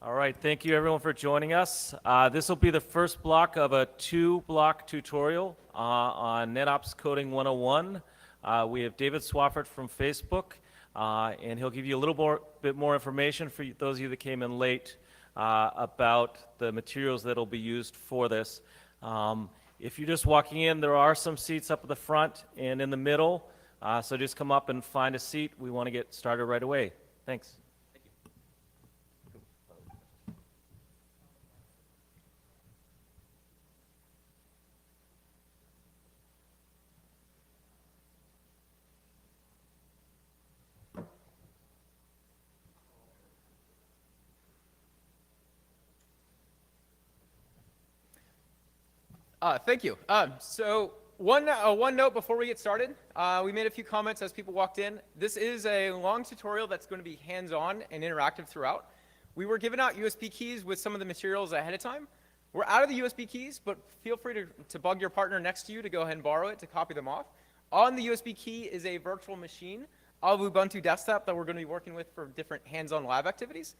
All right, thank you everyone for joining us. This will be the first block of a two-block tutorial on NetOps Coding 101. We have David Swafford from Facebook, and he'll give you a little bit more information for those of you that came in late about the materials that will be used for this. If you're just walking in, there are some seats up at the front and in the middle, so just come up and find a seat. We want to get started right away. Thanks. Thank you. So one note before we get started. We made a few comments as people walked in. This is a long tutorial that's going to be hands-on and interactive throughout. We were giving out USB keys with some of the materials ahead of time. We're out of the USB keys, but feel free to bug your partner next to you to go ahead and borrow it to copy them off. On the USB key is a virtual machine of Ubuntu Desktop that we're going to be working with for different hands-on lab activities.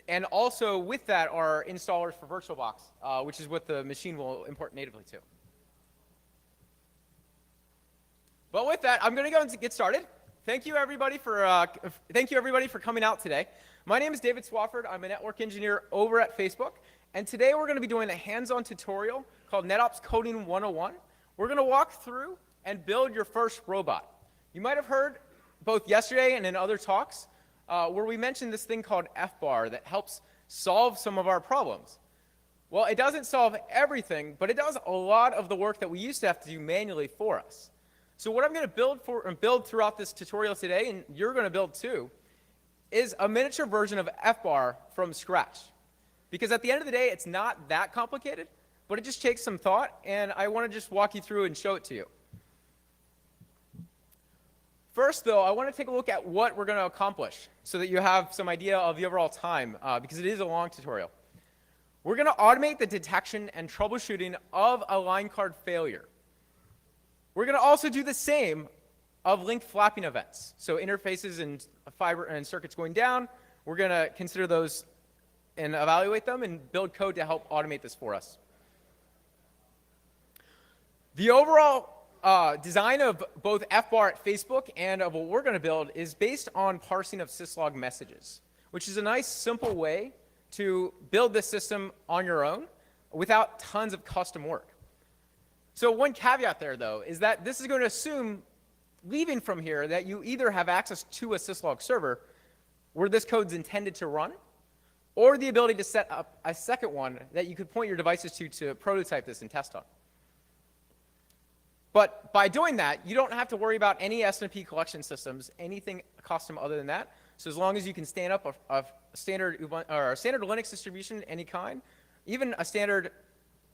And also with that are installers for VirtualBox, which is what the machine will import natively to. But with that, I'm going to go and get started. Thank you everybody for coming out today. My name is David Swafford. I'm a network engineer over at Facebook, and today we're going to be doing a hands-on tutorial called NetOps Coding 101. We're going to walk through and build your first robot. You might have heard both yesterday and in other talks where we mentioned this thing called FBAR that helps solve some of our problems. Well, it doesn't solve everything, but it does a lot of the work that we used to have to do manually for us. So what I'm going to build throughout this tutorial today, and you're going to build too, is a miniature version of FBAR from scratch. Because at the end of the day, it's not that complicated, but it just takes some thought, and I want to just walk you through and show it to you. First, though, I want to take a look at what we're going to accomplish so that you have some idea of the overall time, because it is a long tutorial. We're going to automate the detection and troubleshooting of a line card failure. We're going to also do the same of link flapping events. So interfaces and fiber and circuits going down, we're going to consider those and evaluate them and build code to help automate this for us. The overall design of both FBAR at Facebook and of what we're going to build is based on parsing of syslog messages, which is a nice, simple way to build this system on your own without tons of custom work. So one caveat there, though, is that this is going to assume, leaving from here, that you either have access to a syslog server where this code's intended to run, or the ability to set up a second one that you could point your devices to prototype this and test on. But by doing that, you don't have to worry about any S&P collection systems, anything custom other than that. So as long as you can stand up a standard Linux distribution any kind, even a standard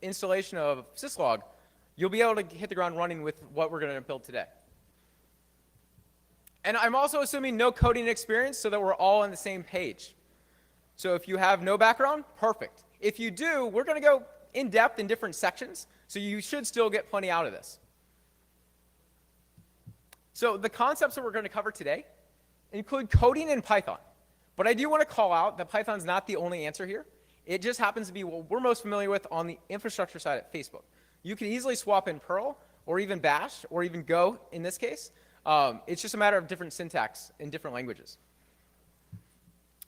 installation of syslog, you'll be able to hit the ground running with what we're going to build today. And I'm also assuming no coding experience so that we're all on the same page. So if you have no background, perfect. If you do, we're going to go in depth in different sections, so you should still get plenty out of this. So the concepts that we're going to cover today include coding in Python. But I do want to call out that Python's not the only answer here. It just happens to be what we're most familiar with on the infrastructure side at Facebook. You can easily swap in Perl, or even Bash, or even Go in this case. It's just a matter of different syntax in different languages.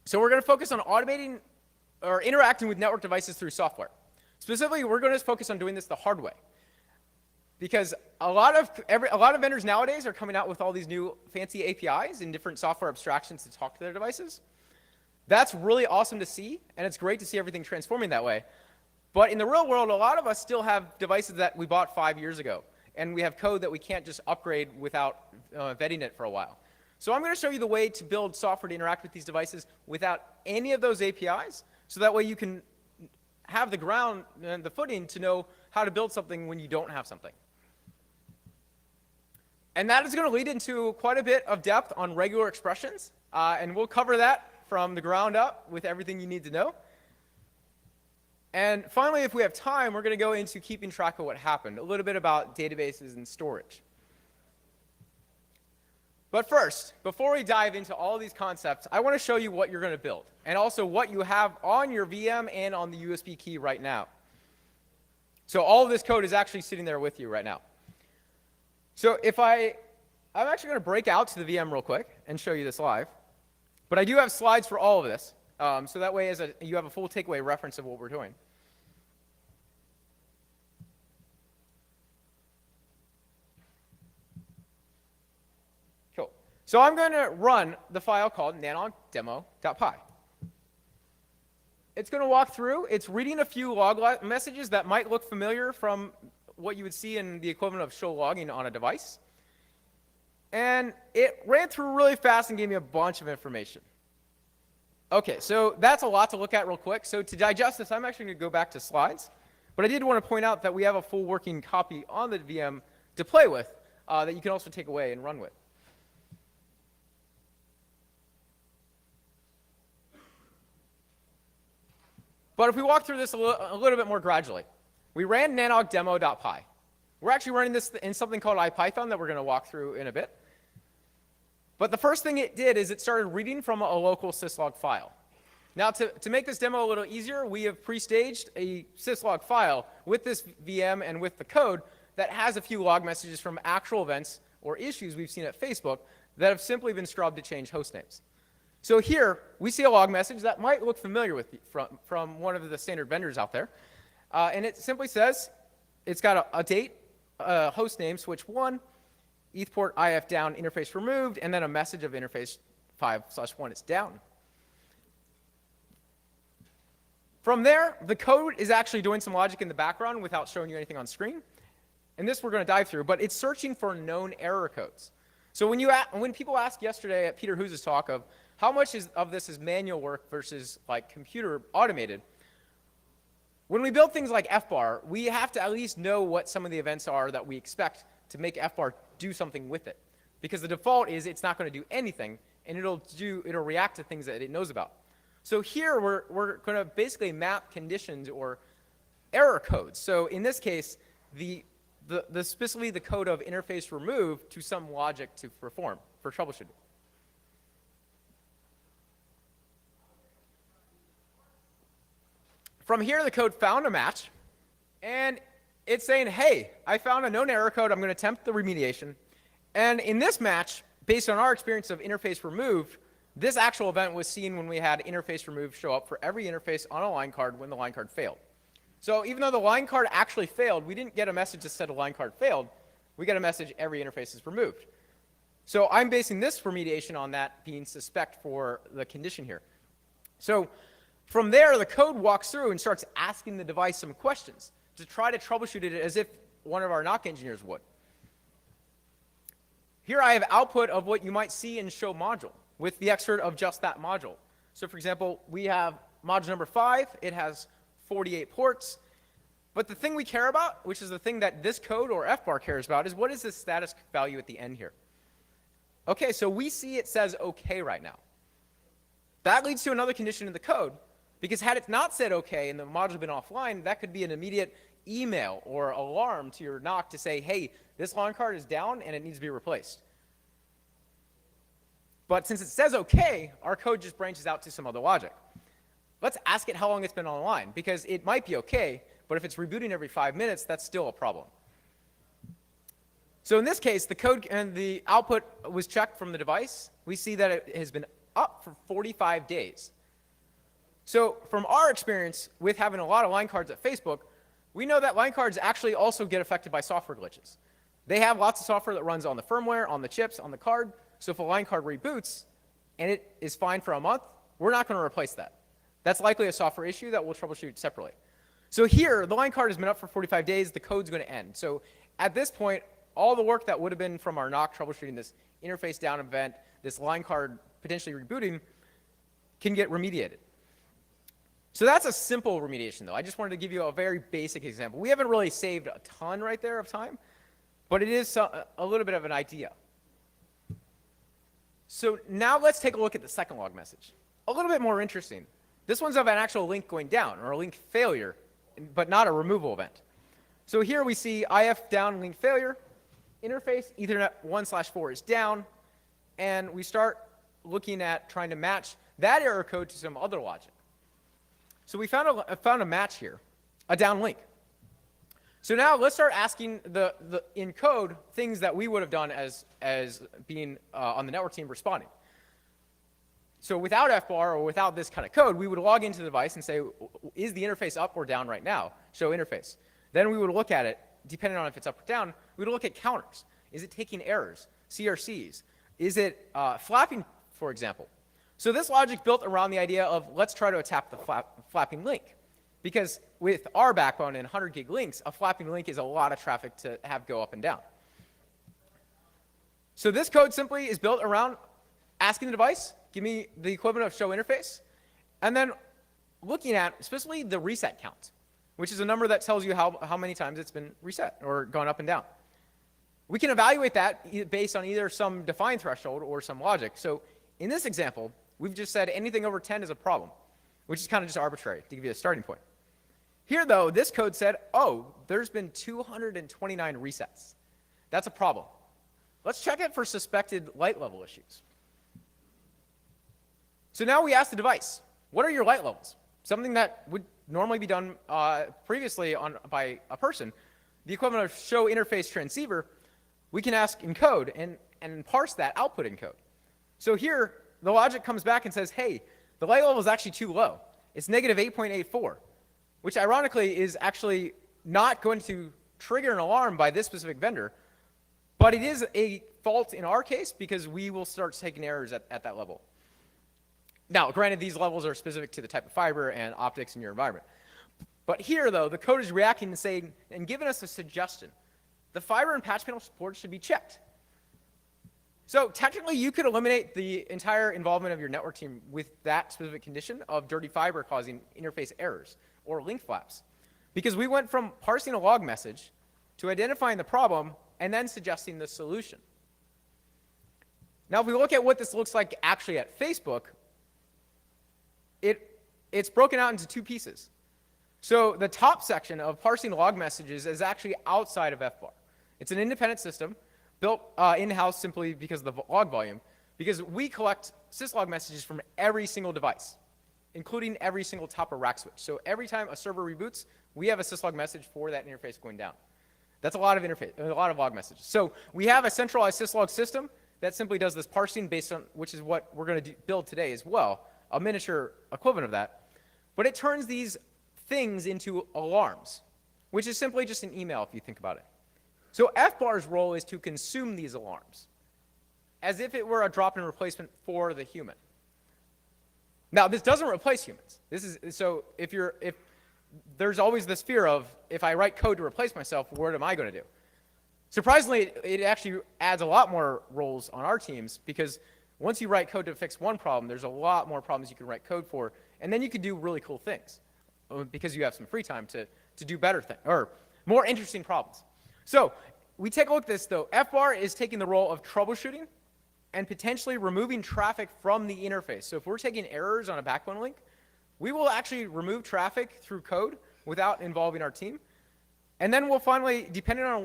So we're going to focus on automating or interacting with network devices through software. Specifically, we're going to focus on doing this the hard way. Because a lot of vendors nowadays are coming out with all these new fancy APIs and different software abstractions to talk to their devices. That's really awesome to see, and it's great to see everything transforming that way. But in the real world, a lot of us still have devices that we bought 5 years ago, and we have code that we can't just upgrade without vetting it for a while. So I'm going to show you the way to build software to interact with these devices without any of those APIs, so that way you can have the ground and the footing to know how to build something when you don't have something. And that is going to lead into quite a bit of depth on regular expressions, and we'll cover that from the ground up with everything you need to know. And finally, if we have time, we're going to go into keeping track of what happened, a little bit about databases and storage. But first, before we dive into all these concepts, I want to show you what you're going to build, and also what you have on your VM and on the USB key right now. So all of this code is actually sitting there with you right now. So I'm actually going to break out to the VM real quick and show you this live. But I do have slides for all of this, so that way you have a full takeaway reference of what we're doing. Cool. So I'm going to run the file called nanogdemo.py. It's going to walk through. It's reading a few log messages that might look familiar from what you would see in the equivalent of show logging on a device. And it ran through really fast and gave me a bunch of information. OK, so that's a lot to look at real quick. So to digest this, I'm actually going to go back to slides. But I did want to point out that we have a full working copy on the VM to play with that you can also take away and run with. But if we walk through this a little bit more gradually, we ran nanogdemo.py. We're actually running this in something called IPython that we're going to walk through in a bit. But the first thing it did is it started reading from a local syslog file. Now, to make this demo a little easier, we have pre-staged a syslog file with this VM and with the code that has a few log messages from actual events or issues we've seen at Facebook that have simply been scrubbed to change host names. So here, we see a log message that might look familiar with from one of the standard vendors out there. And it simply says, it's got a date, host name, switch 1, ETH port IF down, interface removed, and then a message of interface 5/1 is down. From there, the code is actually doing some logic in the background without showing you anything on screen. And this we're going to dive through, but it's searching for known error codes. So when people asked yesterday at Peter Hu's talk of how much of this is manual work versus like computer automated, when we build things like FBAR, we have to at least know what some of the events are that we expect to make FBAR do something with it. Because the default is it's not going to do anything, and it'll react to things that it knows about. So here we're going to basically map conditions or error codes. So in this case, specifically the code of interface remove to some logic to perform for troubleshooting. From here, the code found a match, and it's saying, hey, I found a known error code. I'm going to attempt the remediation. And in this match, based on our experience of interface removed, this actual event was seen when we had interface removed show up for every interface on a line card when the line card failed. So even though the line card actually failed, we didn't get a message that said a line card failed. We get a message every interface is removed. So I'm basing this remediation on that being suspect for the condition here. So from there, the code walks through and starts asking the device some questions to try to troubleshoot it as if one of our NOC engineers would. Here I have output of what you might see in show module with the excerpt of just that module. So for example, we have module number 5. It has 48 ports. But the thing we care about, which is the thing that this code or FBAR cares about, is what is the status value at the end here? OK, so we see it says OK right now. That leads to another condition in the code. Because had it not said OK and the module had been offline, that could be an immediate email or alarm to your NOC to say, hey, this line card is down and it needs to be replaced. But since it says OK, our code just branches out to some other logic. Let's ask it how long it's been online, because it might be OK, but if it's rebooting every 5 minutes, that's still a problem. So in this case, the code and the output was checked from the device. We see that it has been up for 45 days. So from our experience with having a lot of line cards at Facebook, we know that line cards actually also get affected by software glitches. They have lots of software that runs on the firmware, on the chips, on the card. So if a line card reboots and it is fine for a month, we're not going to replace that. That's likely a software issue that we'll troubleshoot separately. So here, the line card has been up for 45 days. The code's going to end. So at this point, all the work that would have been from our NOC troubleshooting this interface down event, this line card potentially rebooting, can get remediated. So that's a simple remediation, though. I just wanted to give you a very basic example. We haven't really saved a ton right there of time, but it is a little bit of an idea. So now let's take a look at the second log message. A little bit more interesting. This one's of an actual link going down, or a link failure, but not a removal event. So here we see IF down link failure, interface Ethernet 1/4 is down, and we start looking at trying to match that error code to some other logic. So we found a match here, a downlink. So now let's start asking in code things that we would have done as being on the network team responding. So without FBAR or without this kind of code, we would log into the device and say, is the interface up or down right now? Show interface. Then we would look at it, depending on if it's up or down, we would look at counters. Is it taking errors, CRCs? Is it flapping, for example? So this logic built around the idea of let's try to attack the flapping link. Because with our backbone and 100 gig links, a flapping link is a lot of traffic to have go up and down. So this code simply is built around asking the device, give me the equivalent of show interface, and then looking at specifically the reset count, which is a number that tells you how many times it's been reset or gone up and down. We can evaluate that based on either some defined threshold or some logic. So in this example, we've just said anything over 10 is a problem, which is kind of just arbitrary to give you a starting point. Here, though, this code said, oh, there's been 229 resets. That's a problem. Let's check it for suspected light level issues. So now we ask the device, what are your light levels? Something that would normally be done previously by a person. The equivalent of show interface transceiver, we can ask in code and parse that output in code. So here, the logic comes back and says, hey, the light level is actually too low. It's negative 8.84, which ironically is actually not going to trigger an alarm by this specific vendor, but it is a fault in our case because we will start taking errors at that level. Now, granted, these levels are specific to the type of fiber and optics in your environment. But here, though, the code is reacting and saying, and giving us a suggestion. The fiber and patch panel support should be checked. So technically, you could eliminate the entire involvement of your network team with that specific condition of dirty fiber causing interface errors or link flaps. Because we went from parsing a log message to identifying the problem and then suggesting the solution. Now, if we look at what this looks like actually at Facebook, it's broken out into two pieces. So the top section of parsing log messages is actually outside of FBAR. It's an independent system built in-house simply because of the log volume, because we collect syslog messages from every single device, including every single top of rack switch. So every time a server reboots, we have a syslog message for that interface going down. That's a lot of log messages. So we have a centralized syslog system that simply does this parsing based on, which is what we're going to build today as well, a miniature equivalent of that. But it turns these things into alarms, which is simply just an email if you think about it. So FBAR's role is to consume these alarms as if it were a drop-in replacement for the human. Now, this doesn't replace humans. So if there's always this fear of, if I write code to replace myself, what am I going to do? Surprisingly, it actually adds a lot more roles on our teams, because once you write code to fix one problem, there's a lot more problems you can write code for, and then you can do really cool things because you have some free time to do better things, or more interesting problems. So we take a look at this, though. FBAR is taking the role of troubleshooting and potentially removing traffic from the interface. So if we're taking errors on a backbone link, we will actually remove traffic through code without involving our team. And then we'll finally, depending on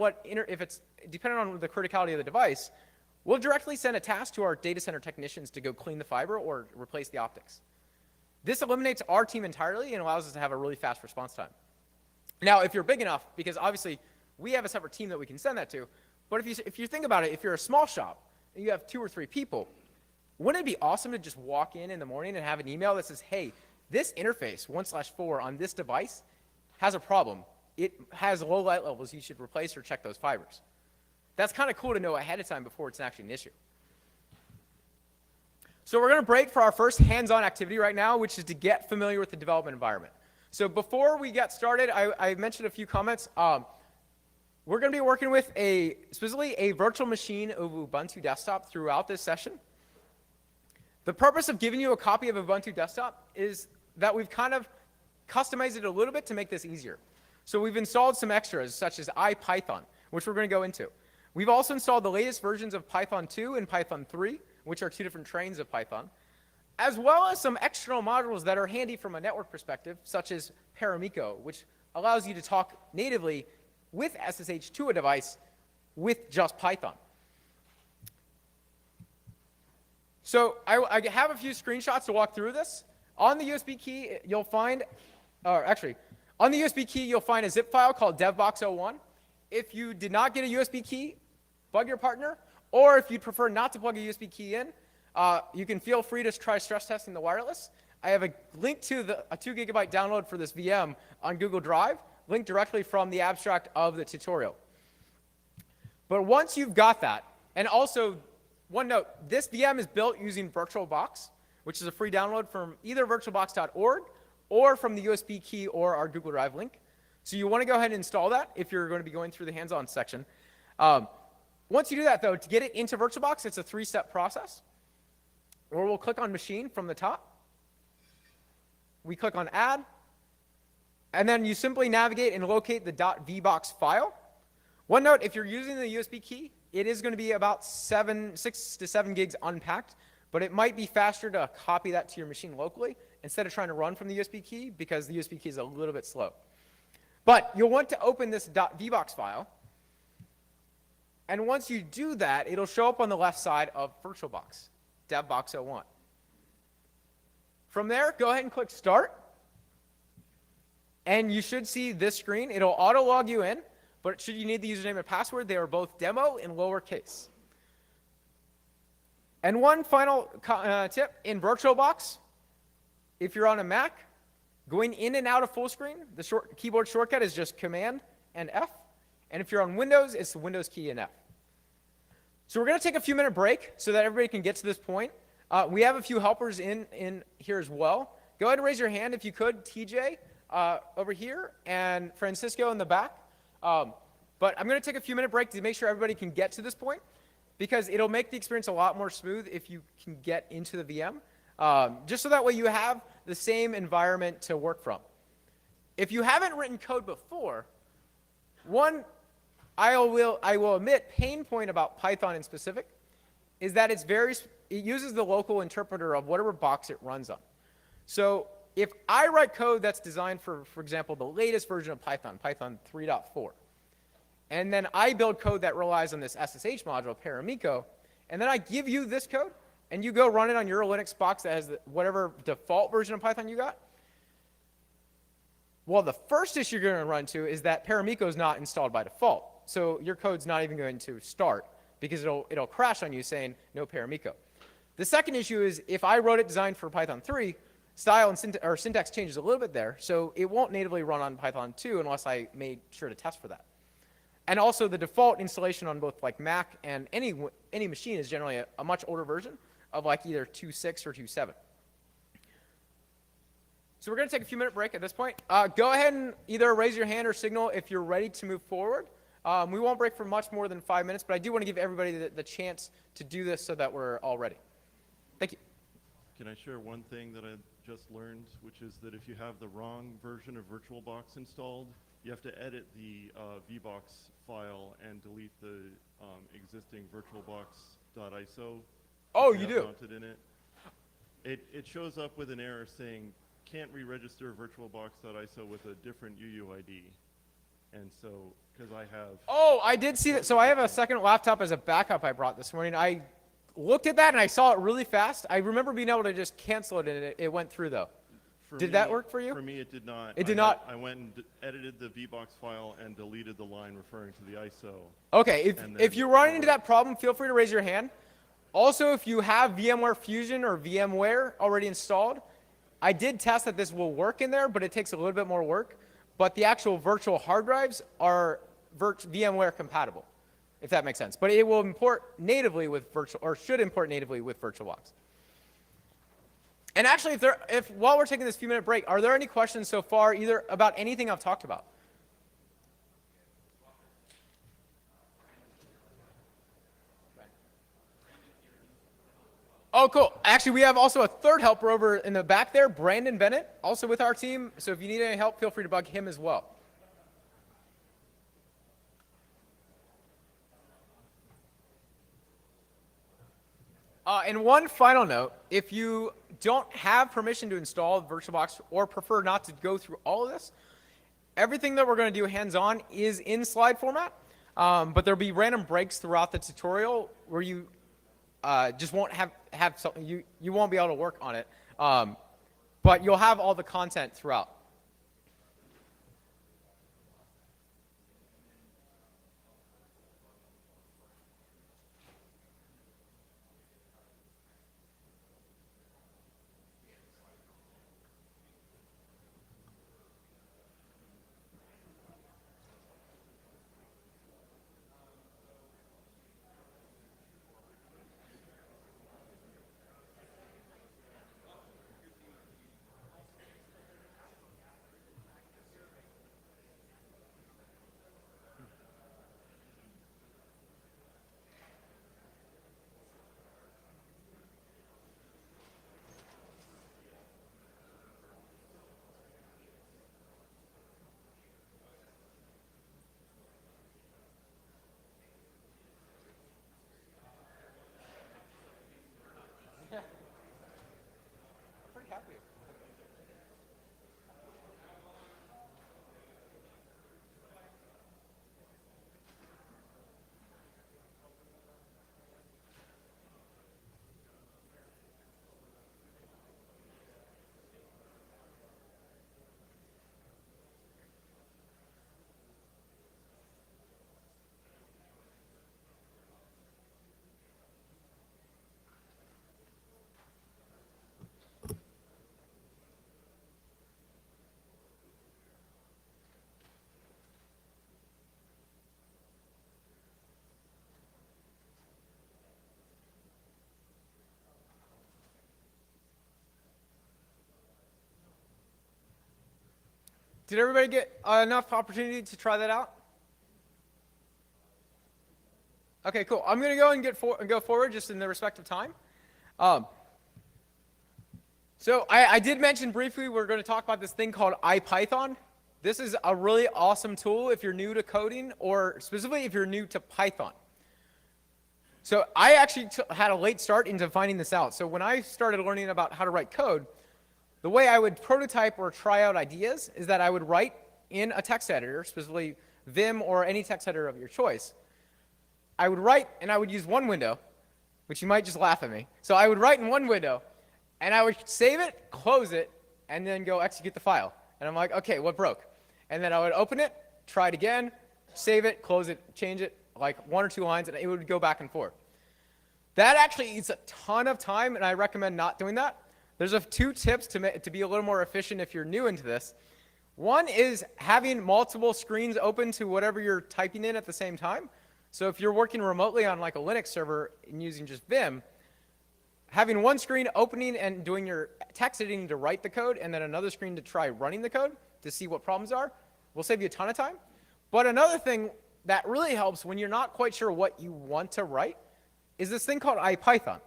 depending on the criticality of the device, we'll directly send a task to our data center technicians to go clean the fiber or replace the optics. This eliminates our team entirely and allows us to have a really fast response time. Now, if you're big enough, because obviously we have a separate team that we can send that to, but if you think about it, if you're a small shop and you have 2 or 3 people, wouldn't it be awesome to just walk in the morning and have an email that says, hey, this interface 1/4 on this device has a problem. It has low light levels. You should replace or check those fibers. That's kind of cool to know ahead of time before it's actually an issue. So we're going to break for our first hands-on activity right now, which is to get familiar with the development environment. So before we get started, I mentioned a few comments. We're going to be working with specifically a virtual machine of Ubuntu Desktop throughout this session. The purpose of giving you a copy of Ubuntu Desktop is that we've kind of customized it a little bit to make this easier. So we've installed some extras, such as IPython, which we're going to go into. We've also installed the latest versions of Python 2 and Python 3, which are 2 different trains of Python, as well as some external modules that are handy from a network perspective, such as Paramiko, which allows you to talk natively with SSH to a device with just Python. So I have a few screenshots to walk through this. On the USB key, you'll find, or actually, on the USB key, you'll find a zip file called devbox01. If you did not get a USB key, bug your partner. Or if you'd prefer not to plug a USB key in, you can feel free to try stress testing the wireless. I have a link to a 2 GB download for this VM on Google Drive, linked directly from the abstract of the tutorial. But once you've got that, and also, one note, this VM is built using VirtualBox, which is a free download from either virtualbox.org or from the USB key or our Google Drive link. So you want to go ahead and install that if you're going to be going through the hands-on section. Once you do that, though, to get it into VirtualBox, it's a 3-step process. Or we'll click on Machine from the top. We click on Add. And then you simply navigate and locate the .vbox file. One note, if you're using the USB key, it is going to be about 6 to 7 gigs unpacked, but it might be faster to copy that to your machine locally instead of trying to run from the USB key because the USB key is a little bit slow. But you'll want to open this .vbox file, and once you do that, it'll show up on the left side of VirtualBox, devbox01. From there, go ahead and click Start, and you should see this screen. It'll auto-log you in. But should you need the username and password, they are both demo in lowercase. And one final tip, in VirtualBox, if you're on a Mac, going in and out of full screen, the keyboard shortcut is just Command and F. And if you're on Windows, it's the Windows key and F. So we're going to take a few-minute break so that everybody can get to this point. We have a few helpers in here as well. Go ahead and raise your hand if you could, TJ over here, and Francisco in the back. But I'm going to take a few-minute break to make sure everybody can get to this point, because it'll make the experience a lot more smooth if you can get into the VM, just so that way you have the same environment to work from. If you haven't written code before, one, I will admit, pain point about Python in specific is that it uses the local interpreter of whatever box it runs on. So if I write code that's designed for example, the latest version of Python, Python 3.4, and then I build code that relies on this SSH module, Paramiko, and then I give you this code, and you go run it on your Linux box that has whatever default version of Python you got, well, the first issue you're going to run into is that Paramiko is not installed by default. So your code's not even going to start because it'll crash on you saying no Paramiko. The second issue is if I wrote it designed for Python 3, style and syntax changes a little bit there, so it won't natively run on Python 2 unless I made sure to test for that. And also the default installation on both like Mac and any machine is generally a much older version of like either 2.6 or 2.7. So we're going to take a few-minute break at this point. Go ahead and either raise your hand or signal if you're ready to move forward. We won't break for much more than 5 minutes, but I do want to give everybody the chance to do this so that we're all ready. Thank you. Can I share one thing that I just learned, which is that if you have the wrong version of VirtualBox installed, you have to edit the vbox file and delete the existing virtualbox.iso. Oh, you do? Mounted in it. It shows up with an error saying, can't re-register virtualbox.iso with a different UUID. And so, because I have... Oh, I did see that. So I have a second laptop as a backup I brought this morning. I looked at that and I saw it really fast. I remember being able to just cancel it and it went through though. Did that work for you? For me, it did not. It did not? I went and edited the vbox file and deleted the line referring to the ISO. Okay, if you run into that problem, feel free to raise your hand. Also, if you have VMware Fusion or VMware already installed, I did test that this will work in there, but it takes a little bit more work. But the actual virtual hard drives are VMware compatible, if that makes sense. But it will import natively with should import natively with VirtualBox. And actually, while we're taking this few-minute break, are there any questions so far, either about anything I've talked about? Oh, cool. Actually, we have also a third helper over in the back there, Brandon Bennett, also with our team. So if you need any help, feel free to bug him as well. And one final note, if you don't have permission to install VirtualBox or prefer not to go through all of this, everything that we're going to do hands-on is in slide format, but there'll be random breaks throughout the tutorial where you just won't have something, you won't be able to work on it. But you'll have all the content throughout. Pretty happy. Did everybody get enough opportunity to try that out? Okay, cool. I'm going to go and go forward just in the respective time. So I did mention briefly we're going to talk about this thing called IPython. This is a really awesome tool if you're new to coding, or specifically if you're new to Python. So I actually had a late start into finding this out. So when I started learning about how to write code, the way I would prototype or try out ideas is that I would write in a text editor, specifically Vim or any text editor of your choice. I would write, and I would use one window, which you might just laugh at me. So I would write in one window, and I would save it, close it, and then go execute the file. And I'm like, okay, what broke? And then I would open it, try it again, save it, close it, change it, like 1 or 2 lines, and it would go back and forth. That actually eats a ton of time, and I recommend not doing that. There's 2 tips to be a little more efficient if you're new into this. One is having multiple screens open to whatever you're typing in at the same time. So if you're working remotely on like a Linux server and using just Vim, having one screen opening and doing your text editing to write the code, and then another screen to try running the code to see what problems are, will save you a ton of time. But another thing that really helps when you're not quite sure what you want to write is this thing called IPython.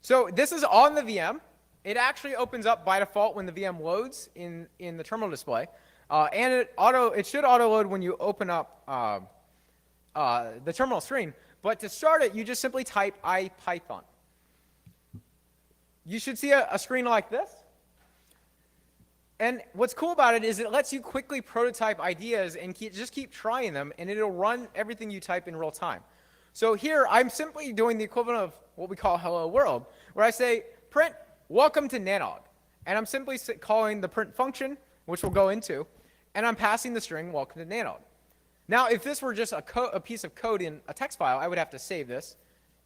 So this is on the VM. It actually opens up by default when the VM loads in the terminal display. And it should auto-load when you open up the terminal screen. But to start it, you just simply type IPython. You should see a screen like this. And what's cool about it is it lets you quickly prototype ideas and just keep trying them, and it'll run everything you type in real time. So here, I'm simply doing the equivalent of what we call hello world, where I say, print, welcome to NANOG. And I'm simply calling the print function, which we'll go into, and I'm passing the string, welcome to NANOG. Now, if this were just a piece of code in a text file, I would have to save this,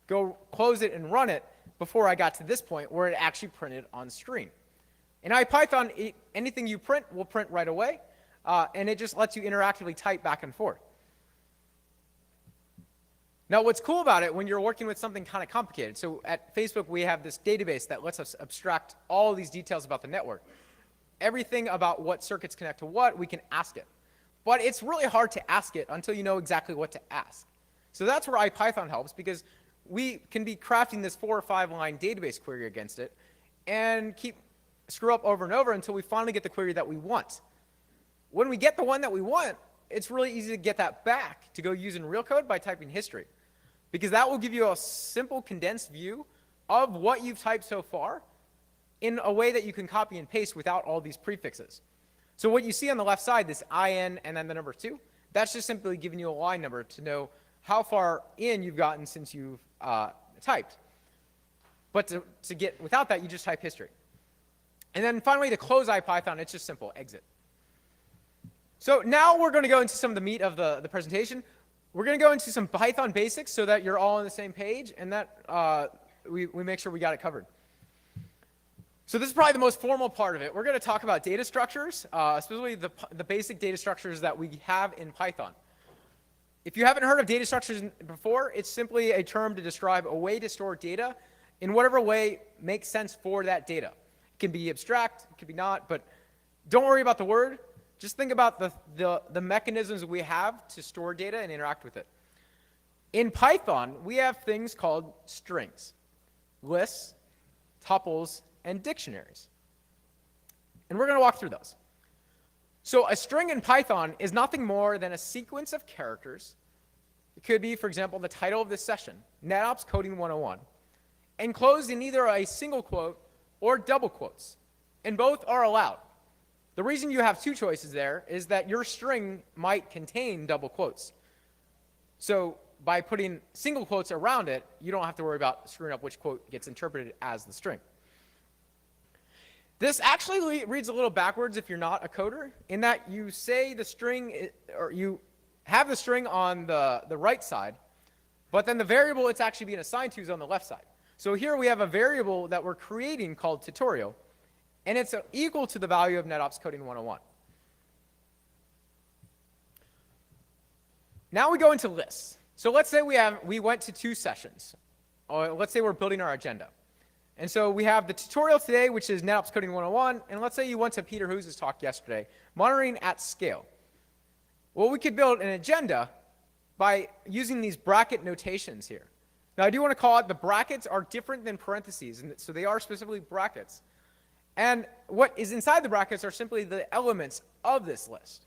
go close it and run it before I got to this point where it actually printed on screen. In IPython, anything you print will print right away, and it just lets you interactively type back and forth. Now, what's cool about it when you're working with something kind of complicated, so at Facebook, we have this database that lets us abstract all these details about the network. Everything about what circuits connect to what, we can ask it. But it's really hard to ask it until you know exactly what to ask. So that's where IPython helps, because we can be crafting this 4 or 5 line database query against it and screw up over and over until we finally get the query that we want. When we get the one that we want, it's really easy to get that back to go use in real code by typing history, because that will give you a simple condensed view of what you've typed so far in a way that you can copy and paste without all these prefixes. So what you see on the left side, this IN and then the number 2, that's just simply giving you a line number to know how far in you've gotten since you've typed. But to get without that, you just type history. And then finally, to close IPython, it's just simple, exit. So now we're going to go into some of the meat of the presentation. We're going to go into some Python basics so that you're all on the same page and that we make sure we got it covered. So this is probably the most formal part of it. We're going to talk about data structures, specifically the basic data structures that we have in Python. If you haven't heard of data structures before, it's simply a term to describe a way to store data in whatever way makes sense for that data. It can be abstract, it can be not, but don't worry about the word. Just think about the mechanisms we have to store data and interact with it. In Python, we have things called strings, lists, tuples, and dictionaries. And we're going to walk through those. So a string in Python is nothing more than a sequence of characters. It could be, for example, the title of this session, NetOps Coding 101, enclosed in either a single quote or double quotes. And both are allowed. The reason you have two choices there is that your string might contain double quotes. So by putting single quotes around it, you don't have to worry about screwing up which quote gets interpreted as the string. This actually reads a little backwards if you're not a coder, in that you say the string, or you have the string on the right side, but then the variable it's actually being assigned to is on the left side. So here we have a variable that we're creating called tutorial, and it's equal to the value of NetOps Coding 101. Now we go into lists. So let's say we went to 2 sessions, or let's say we're building our agenda. And so we have the tutorial today, which is NetOps Coding 101, and let's say you went to Peter Hughes' talk yesterday, monitoring at scale. Well, we could build an agenda by using these bracket notations here. Now, I do want to call out the brackets are different than parentheses, and so they are specifically brackets. And what is inside the brackets are simply the elements of this list.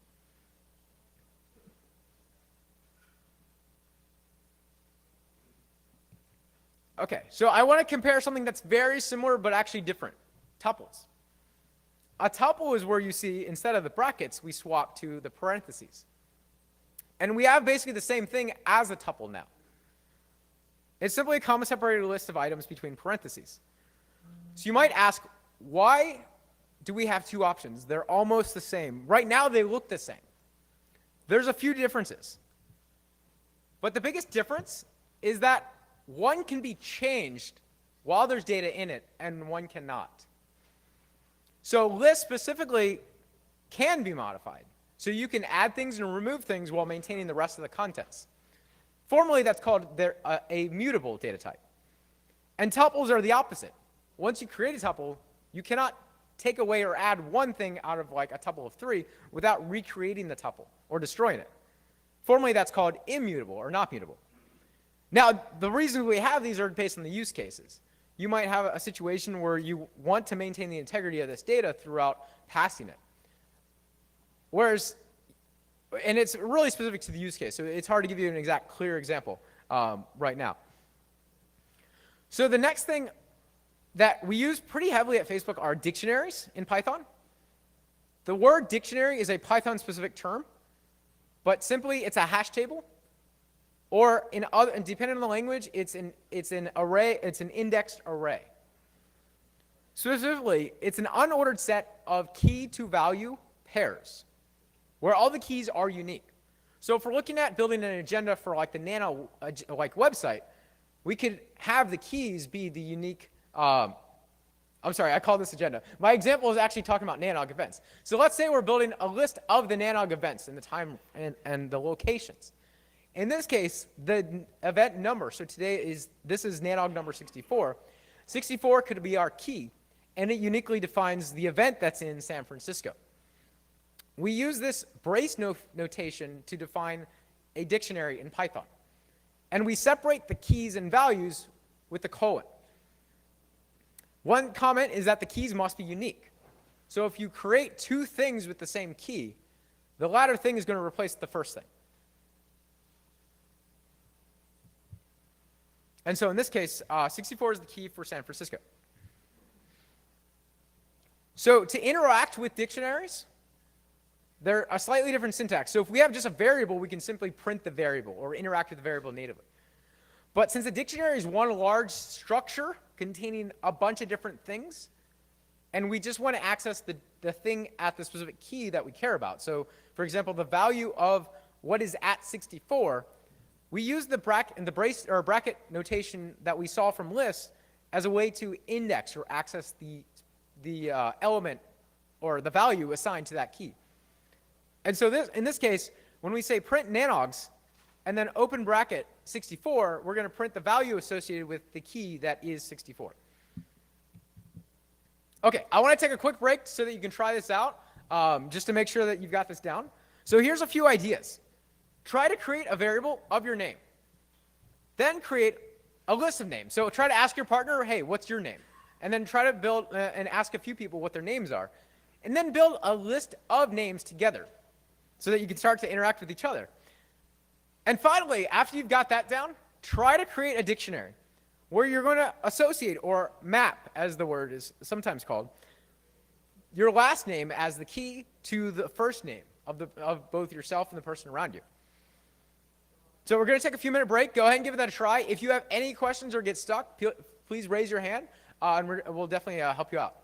Okay, so I want to compare something that's very similar but actually different, tuples. A tuple is where you see, instead of the brackets, we swap to the parentheses. And we have basically the same thing as a tuple now. It's simply a comma-separated list of items between parentheses. So you might ask, why do we have 2 options? They're almost the same. Right now, they look the same. There's a few differences. But the biggest difference is that one can be changed while there's data in it, and one cannot. So lists specifically can be modified. So you can add things and remove things while maintaining the rest of the contents. Formally, that's called a mutable data type. And tuples are the opposite. Once you create a tuple, you cannot take away or add one thing out of like a tuple of 3 without recreating the tuple or destroying it. Formally, that's called immutable or not mutable. Now, the reasons we have these are based on the use cases. You might have a situation where you want to maintain the integrity of this data throughout passing it. Whereas, and it's really specific to the use case, so it's hard to give you an exact clear example right now. So the next thing that we use pretty heavily at Facebook are dictionaries in Python. The word dictionary is a Python-specific term, but simply it's a hash table. Or and depending on the language, it's an array, it's an indexed array. Specifically, it's an unordered set of key to value pairs, where all the keys are unique. So if we're looking at building an agenda for like the Nano website, we could have the keys be the unique. I'm sorry, I call this agenda. My example is actually talking about NANOG events. So let's say we're building a list of the NANOG events and the time and the locations. In this case, the event number, so this is NANOG number 64. 64 could be our key, and it uniquely defines the event that's in San Francisco. We use this brace notation to define a dictionary in Python. And we separate the keys and values with the colon. One comment is that the keys must be unique. So if you create 2 things with the same key, the latter thing is going to replace the first thing. And so in this case, 64 is the key for San Francisco. So to interact with dictionaries, They're a slightly different syntax. So if we have just a variable, we can simply print the variable or interact with the variable natively. But since a dictionary is one large structure containing a bunch of different things, and we just want to access the thing at the specific key that we care about. So for example, the value of what is at 64, we use the bracket notation that we saw from lists as a way to index or access the element or the value assigned to that key. And so in this case, when we say print nanogs and then open bracket 64, we're going to print the value associated with the key that is 64. Okay, I want to take a quick break so that you can try this out, just to make sure that you've got this down. So here's a few ideas. Try to create a variable of your name. Then create a list of names. So try to ask your partner, hey, what's your name? And then try to build and ask a few people what their names are. And then build a list of names together so that you can start to interact with each other. And finally, after you've got that down, try to create a dictionary where you're going to associate or map, as the word is sometimes called, your last name as the key to the first name of both yourself and the person around you. So we're going to take a few-minute break. Go ahead and give it that a try. If you have any questions or get stuck, please raise your hand, and we'll definitely help you out.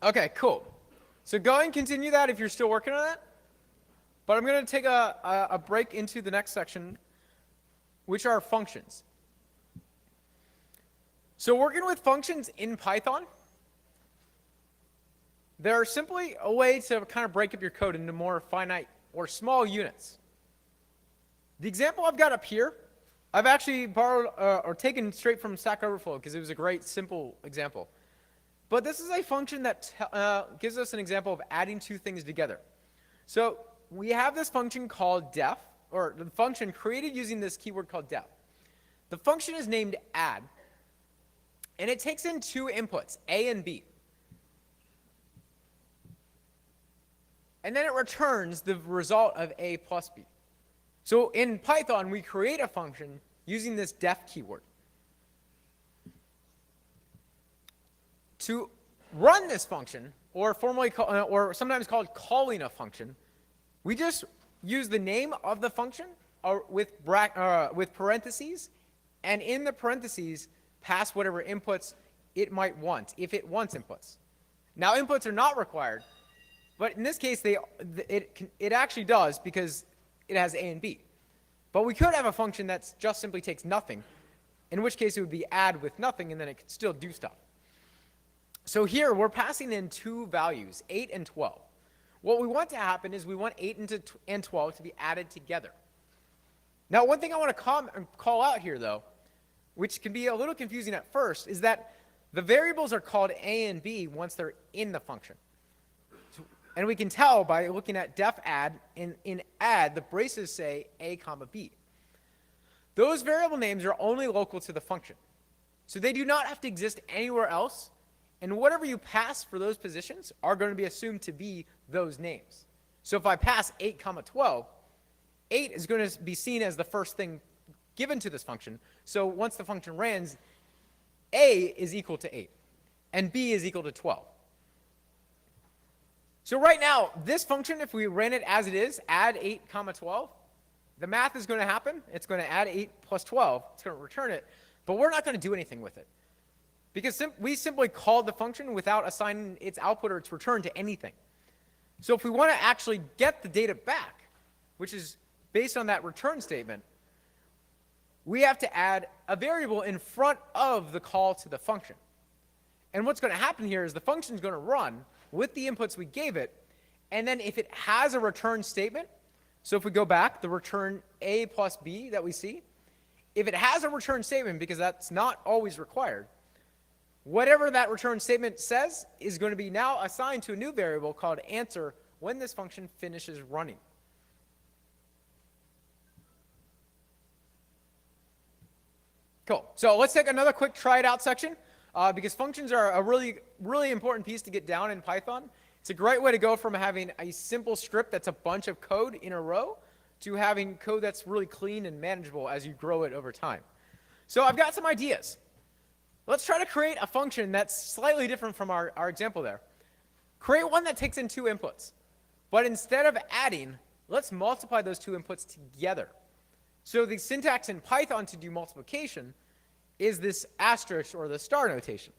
Okay, cool. So go and continue that if you're still working on it. But I'm going to take a break into the next section, which are functions. So working with functions in Python, they're simply a way to kind of break up your code into more finite or small units. The example I've got up here, I've actually borrowed or taken straight from Stack Overflow because it was a great, simple example. But this is a function that gives us an example of adding two things together. So we have this function called def, or the function created using this keyword called def. The function is named add, and it takes in two inputs, A and B. And then it returns the result of A plus B. So in Python, we create a function using this def keyword. To run this function, or sometimes called calling a function, we just use the name of the function with parentheses, and in the parentheses, pass whatever inputs it might want, if it wants inputs. Now, inputs are not required, but in this case, it actually does because it has A and B. But we could have a function that just simply takes nothing, in which case it would be add with nothing, and then it could still do stuff. So here, we're passing in two values, 8 and 12. What we want to happen is we want 8 and 12 to be added together. Now, one thing I want to call out here, though, which can be a little confusing at first, is that the variables are called A and B once they're in the function. And we can tell by looking at def add. In add, the braces say A comma B. Those variable names are only local to the function. So they do not have to exist anywhere else. And whatever you pass for those positions are going to be assumed to be those names. So if I pass 8 comma 12, 8 is going to be seen as the first thing given to this function. So once the function runs, A is equal to 8, and B is equal to 12. So right now, this function, if we ran it as it is, add 8 comma 12, the math is going to happen. It's going to add 8 plus 12. It's going to return it. But we're not going to do anything with it, because we simply called the function without assigning its output or its return to anything. So if we want to actually get the data back, which is based on that return statement, we have to add a variable in front of the call to the function. And what's going to happen here is the function is going to run with the inputs we gave it, and then if it has a return statement, so if we go back, the return A plus B that we see, if it has a return statement, because that's not always required, whatever that return statement says is going to be now assigned to a new variable called answer when this function finishes running. Cool. So let's take another quick try it out section, because functions are a really, really important piece to get down in Python. It's a great way to go from having a simple script that's a bunch of code in a row to having code that's really clean and manageable as you grow it over time. So I've got some ideas. Let's try to create a function that's slightly different from our example there. Create one that takes in 2 inputs. But instead of adding, let's multiply those 2 inputs together. So the syntax in Python to do multiplication is this asterisk or the star notation.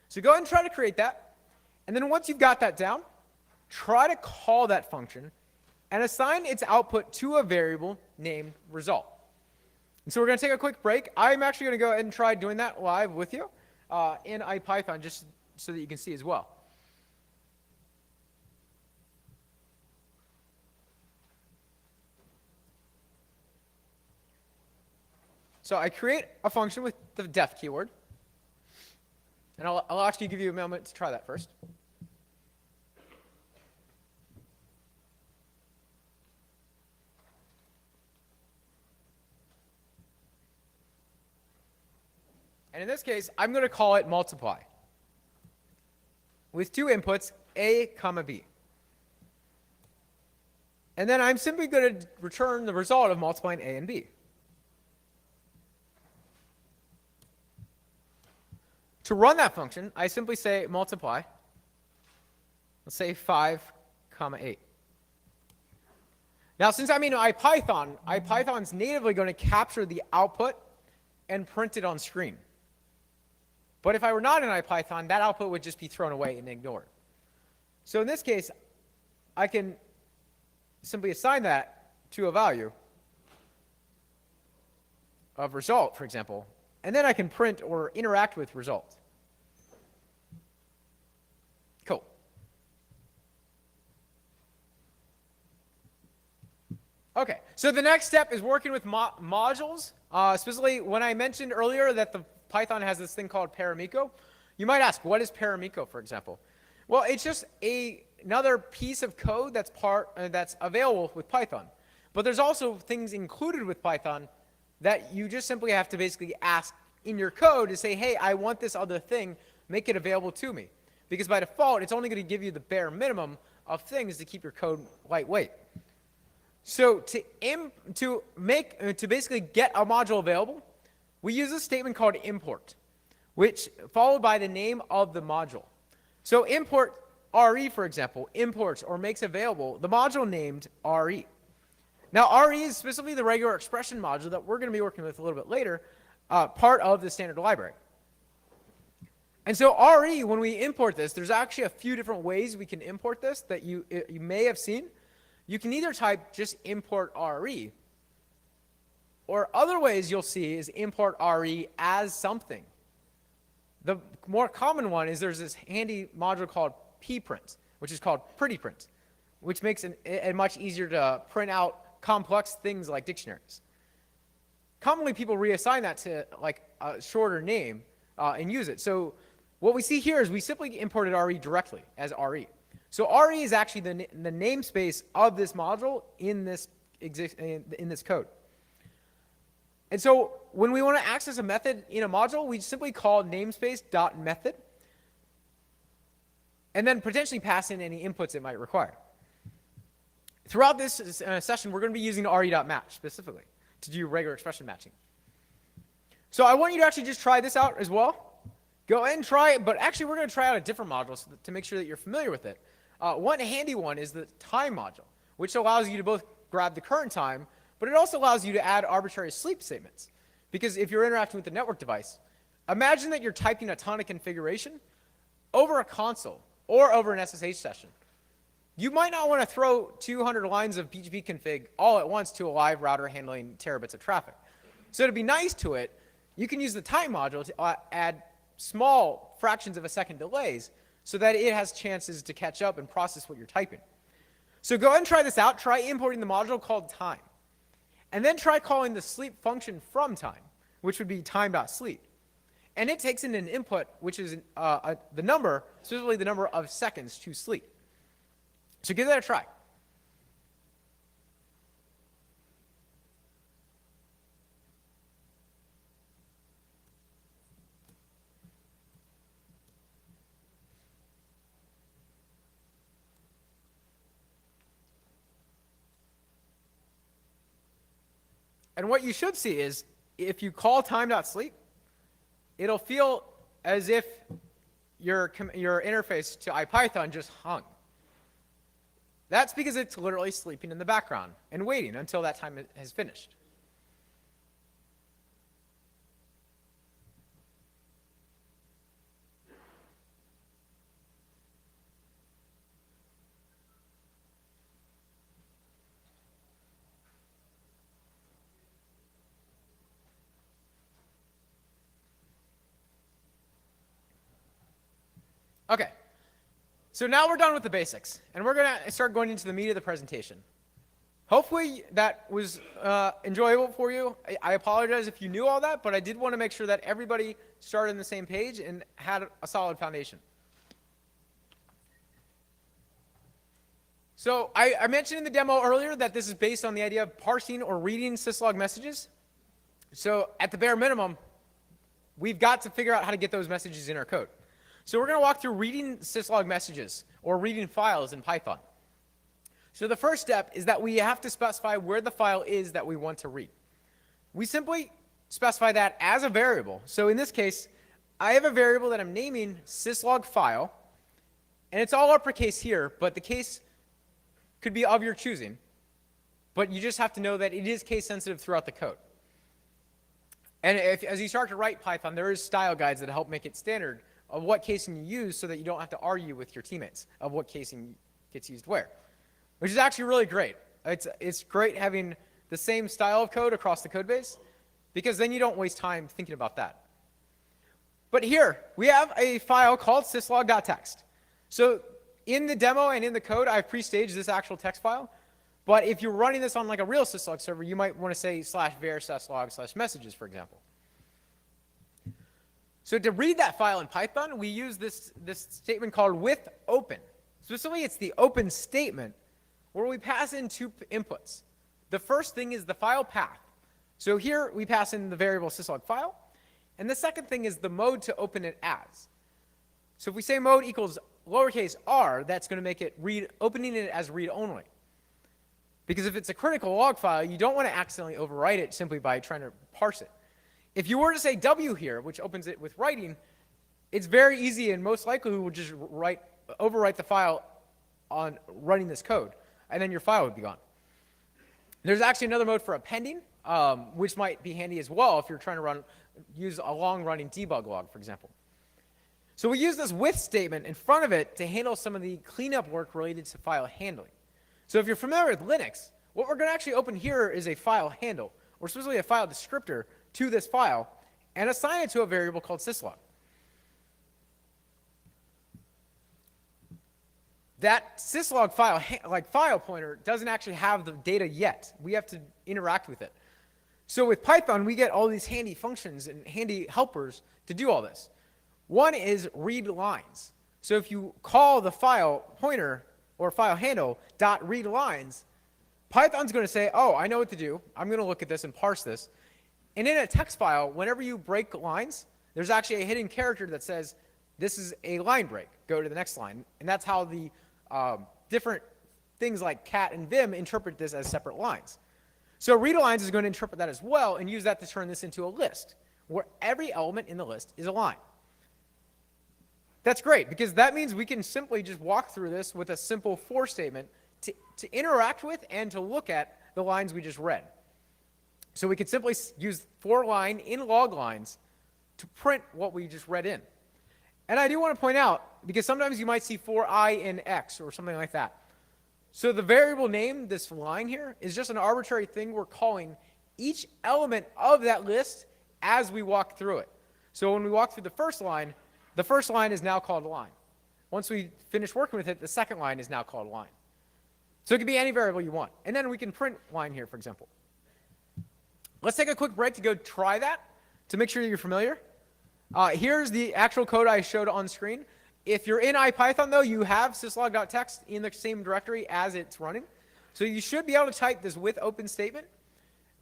So go ahead and try to create that. And then once you've got that down, try to call that function and assign its output to a variable named result. And so we're going to take a quick break. I'm actually going to go ahead and try doing that live with you in IPython, just so that you can see as well. So I create a function with the def keyword. And I'll actually give you a moment to try that first. And in this case, I'm going to call it multiply with 2 inputs, A comma B. And then I'm simply going to return the result of multiplying A and B. To run that function, I simply say multiply. Let's say 5 comma 8. Now, since I'm in IPython, IPython's natively going to capture the output and print it on screen. But if I were not in IPython, that output would just be thrown away and ignored. So in this case, I can simply assign that to a value of result, for example, and then I can print or interact with result. Cool. Okay, so the next step is working with modules. Specifically, when I mentioned earlier that the Python has this thing called Paramiko, you might ask, what is Paramiko, for example? Well, it's just another piece of code that's available with Python. But there's also things included with Python that you just simply have to basically ask in your code to say, hey, I want this other thing, make it available to me. Because by default, it's only going to give you the bare minimum of things to keep your code lightweight. So to basically get a module available, we use a statement called import, which followed by the name of the module. So import RE, for example, imports or makes available the module named RE. Now, RE is specifically the regular expression module that we're going to be working with a little bit later, part of the standard library. And so RE, when we import this, there's actually a few different ways we can import this that you may have seen. You can either type just import RE, or other ways you'll see is import RE as something. The more common one is there's this handy module called pprint, which is called pretty print, which makes it much easier to print out complex things like dictionaries. Commonly, people reassign that to like a shorter name and use it. So what we see here is we simply imported RE directly as RE. So RE is actually the namespace of this module in this code. And so when we want to access a method in a module, we simply call namespace.method and then potentially pass in any inputs it might require. Throughout this session, we're going to be using re.match specifically to do regular expression matching. So I want you to actually just try this out as well. Go ahead and try it, but actually we're going to try out a different module to make sure that you're familiar with it. One handy one is the time module, which allows you to both grab the current time, but it also allows you to add arbitrary sleep statements. Because if you're interacting with the network device, imagine that you're typing a ton of configuration over a console or over an SSH session. You might not want to throw 200 lines of PGP config all at once to a live router handling terabits of traffic. So to be nice to it, you can use the time module to add small fractions of a second delays so that it has chances to catch up and process what you're typing. So go ahead and try this out. Try importing the module called time. And then try calling the sleep function from time, which would be time.sleep. And it takes in an input, which is the number, specifically the number of seconds to sleep. So give that a try. And what you should see is if you call time.sleep, it'll feel as if your interface to IPython just hung. That's because it's literally sleeping in the background and waiting until that time has finished. Okay, so now we're done with the basics, and we're going to start going into the meat of the presentation. Hopefully that was enjoyable for you. I apologize if you knew all that, but I did want to make sure that everybody started on the same page and had a solid foundation. So I mentioned in the demo earlier that this is based on the idea of parsing or reading syslog messages. So at the bare minimum, we've got to figure out how to get those messages in our code. So we're going to walk through reading syslog messages or reading files in Python. So the first step is that we have to specify where the file is that we want to read. We simply specify that as a variable. So in this case, I have a variable that I'm naming syslog file, and it's all uppercase here, but the case could be of your choosing. But you just have to know that it is case sensitive throughout the code. And as you start to write Python, there is style guides that help make it standard of what casing you use so that you don't have to argue with your teammates of what casing gets used where, which is actually really great. It's great having the same style of code across the code base because then you don't waste time thinking about that. But here, we have a file called syslog.txt. So in the demo and in the code, I've pre-staged this actual text file. But if you're running this on like a real syslog server, you might want to say /var /log/messages, for example. So to read that file in Python, we use this statement called with open. Specifically, it's the open statement where we pass in two inputs. The first thing is the file path. So here we pass in the variable syslog file. And the second thing is the mode to open it as. So if we say mode equals lowercase r, that's going to make it opening it as read only. Because if it's a critical log file, you don't want to accidentally overwrite it simply by trying to parse it. If you were to say W here, which opens it with writing, it's very easy and most likely we would just overwrite the file on running this code, and then your file would be gone. There's actually another mode for appending, which might be handy as well if you're trying to use a long-running debug log, for example. So we use this with statement in front of it to handle some of the cleanup work related to file handling. So if you're familiar with Linux, what we're going to actually open here is a file handle, or specifically a file descriptor to this file, and assign it to a variable called syslog. That syslog file, file pointer, doesn't actually have the data yet. We have to interact with it. So with Python, we get all these handy functions and handy helpers to do all this. One is read lines. So if you call the file pointer or file handle dot read lines, Python's going to say, oh, I know what to do. I'm going to look at this and parse this. And in a text file, whenever you break lines, there's actually a hidden character that says, this is a line break. Go to the next line. And that's how the different things like cat and vim interpret this as separate lines. So read lines is going to interpret that as well and use that to turn this into a list, where every element in the list is a line. That's great, because that means we can simply just walk through this with a simple for statement to interact with and to look at the lines we just read. So we could simply use for line in log lines to print what we just read in. And I do want to point out, because sometimes you might see for I in X or something like that. So the variable name, this line here, is just an arbitrary thing we're calling each element of that list as we walk through it. So when we walk through the first line is now called a line. Once we finish working with it, the second line is now called a line. So it can be any variable you want. And then we can print line here, for example. Let's take a quick break to go try that to make sure you're familiar. Here's the actual code I showed on screen. If you're in IPython, though, you have syslog.txt in the same directory as it's running. So you should be able to type this with open statement,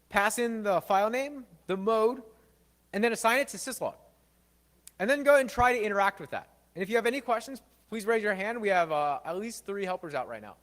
pass in the file name, the mode, and then assign it to syslog. And then go ahead and try to interact with that. And if you have any questions, please raise your hand. We have at least 3 helpers out right now.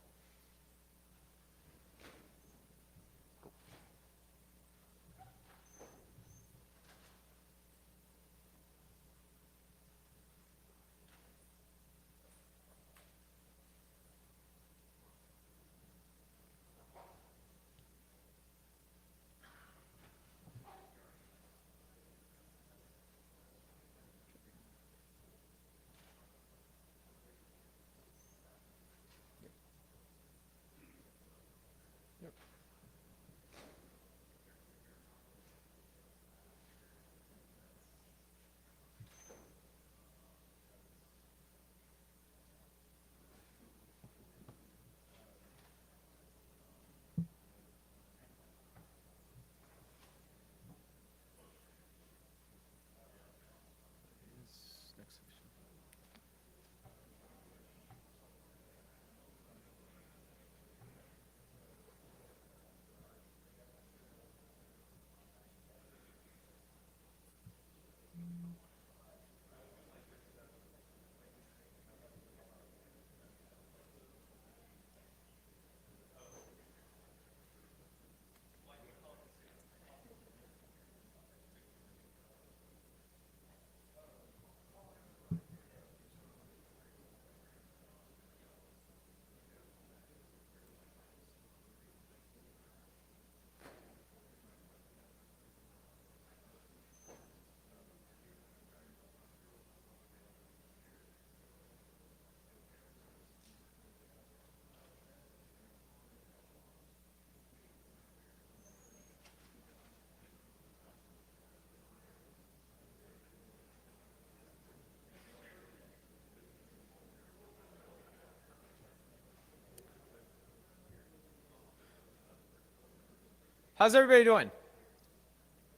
How's everybody doing?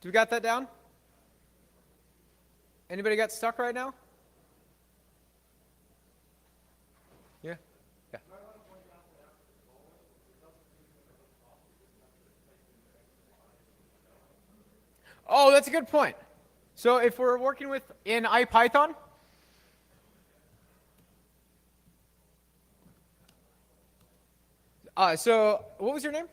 Do we got that down? Anybody got stuck right now? Yeah? Yeah. Oh, that's a good point. So if we're working with in IPython, so what was your name?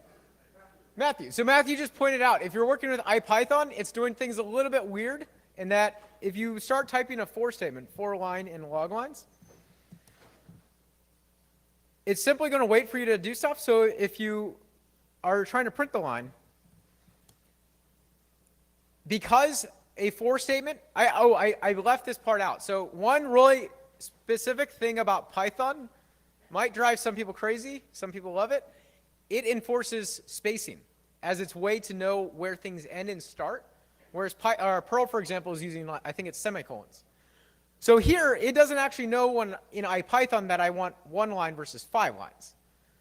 Matthew. So Matthew just pointed out, if you're working with IPython, it's doing things a little bit weird in that if you start typing a for statement, for line in log lines, it's simply going to wait for you to do stuff. So if you are trying to print the line, because a for statement, I left this part out. So one really specific thing about Python might drive some people crazy, some people love it. It enforces spacing as its way to know where things end and start, whereas Perl, for example, is using, I think it's semicolons. So here, it doesn't actually know in IPython that I want 1 line versus 5 lines.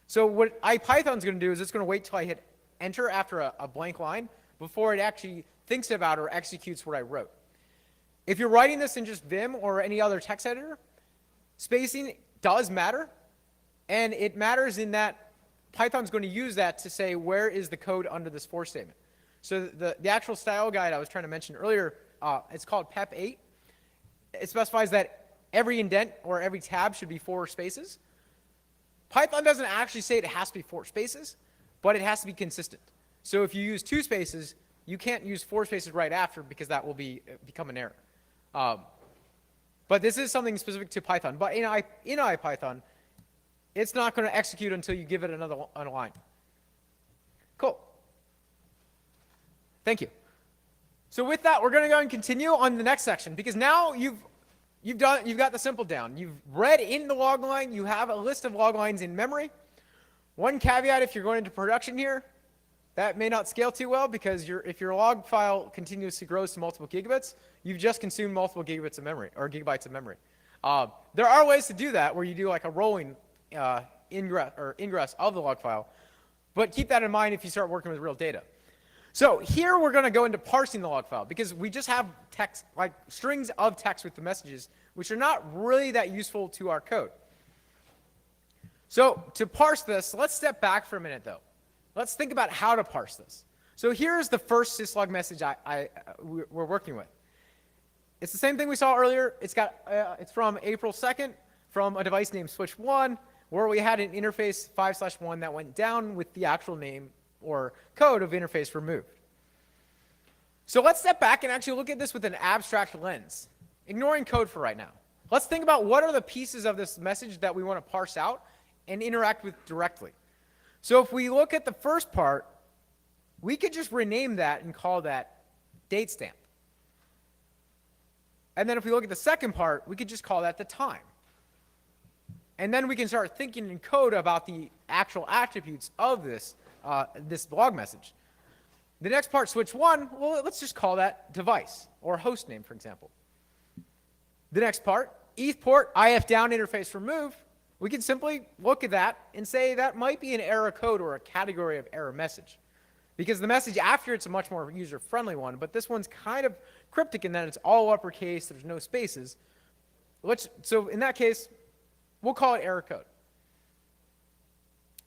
So what IPython is going to do is it's going to wait till I hit enter after a blank line before it actually thinks about or executes what I wrote. If you're writing this in just Vim or any other text editor, spacing does matter, and it matters in that Python's going to use that to say where is the code under this for statement. So the actual style guide I was trying to mention earlier, it's called PEP8. It specifies that every indent or every tab should be 4 spaces. Python doesn't actually say it has to be 4 spaces, but it has to be consistent. So if you use 2 spaces, you can't use 4 spaces right after because that will become an error. But this is something specific to Python. But in IPython, it's not going to execute until you give it another line. Cool. Thank you. So with that, we're going to go and continue on the next section, because now you've got the simple down. You've read in the log line. You have a list of log lines in memory. One caveat if you're going into production here, that may not scale too well, because if your log file continuously grows to multiple gigabits, you've just consumed multiple gigabits of memory or gigabytes of memory. There are ways to do that where you do like a rolling ingress of the log file, but keep that in mind if you start working with real data. So here we're going to go into parsing the log file, because we just have text, like strings of text with the messages, which are not really that useful to our code. So to parse this, let's step back for a minute though. Let's think about how to parse this. So here's the first syslog message we're working with. It's the same thing we saw earlier. It's from April 2nd from a device named switch1, where we had an interface 5/1 that went down with the actual name or code of interface removed. So let's step back and actually look at this with an abstract lens, ignoring code for right now. Let's think about what are the pieces of this message that we want to parse out and interact with directly. So if we look at the first part, we could just rename that and call that date stamp. And then if we look at the second part, we could just call that the time. And then we can start thinking in code about the actual attributes of this log message. The next part, switch1, well, let's just call that device or host name, for example. The next part, ETH port, IF down interface remove. We can simply look at that and say that might be an error code or a category of error message, because the message after it's a much more user-friendly one, but this one's kind of cryptic in that it's all uppercase, there's no spaces. So in that case, we'll call it error code.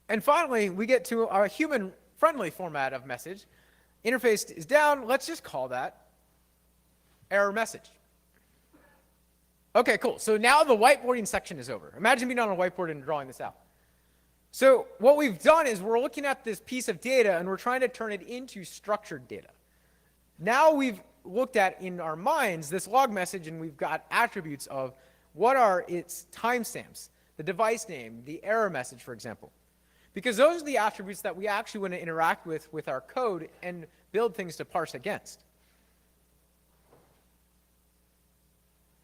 And finally, we get to our human-friendly format of message. Interface is down. Let's just call that error message. OK, cool. So now the whiteboarding section is over. Imagine being on a whiteboard and drawing this out. So what we've done is we're looking at this piece of data, and we're trying to turn it into structured data. Now we've looked at, in our minds, this log message, and we've got attributes of what are its timestamps, the device name, the error message, for example. Because those are the attributes that we actually want to interact with our code and build things to parse against.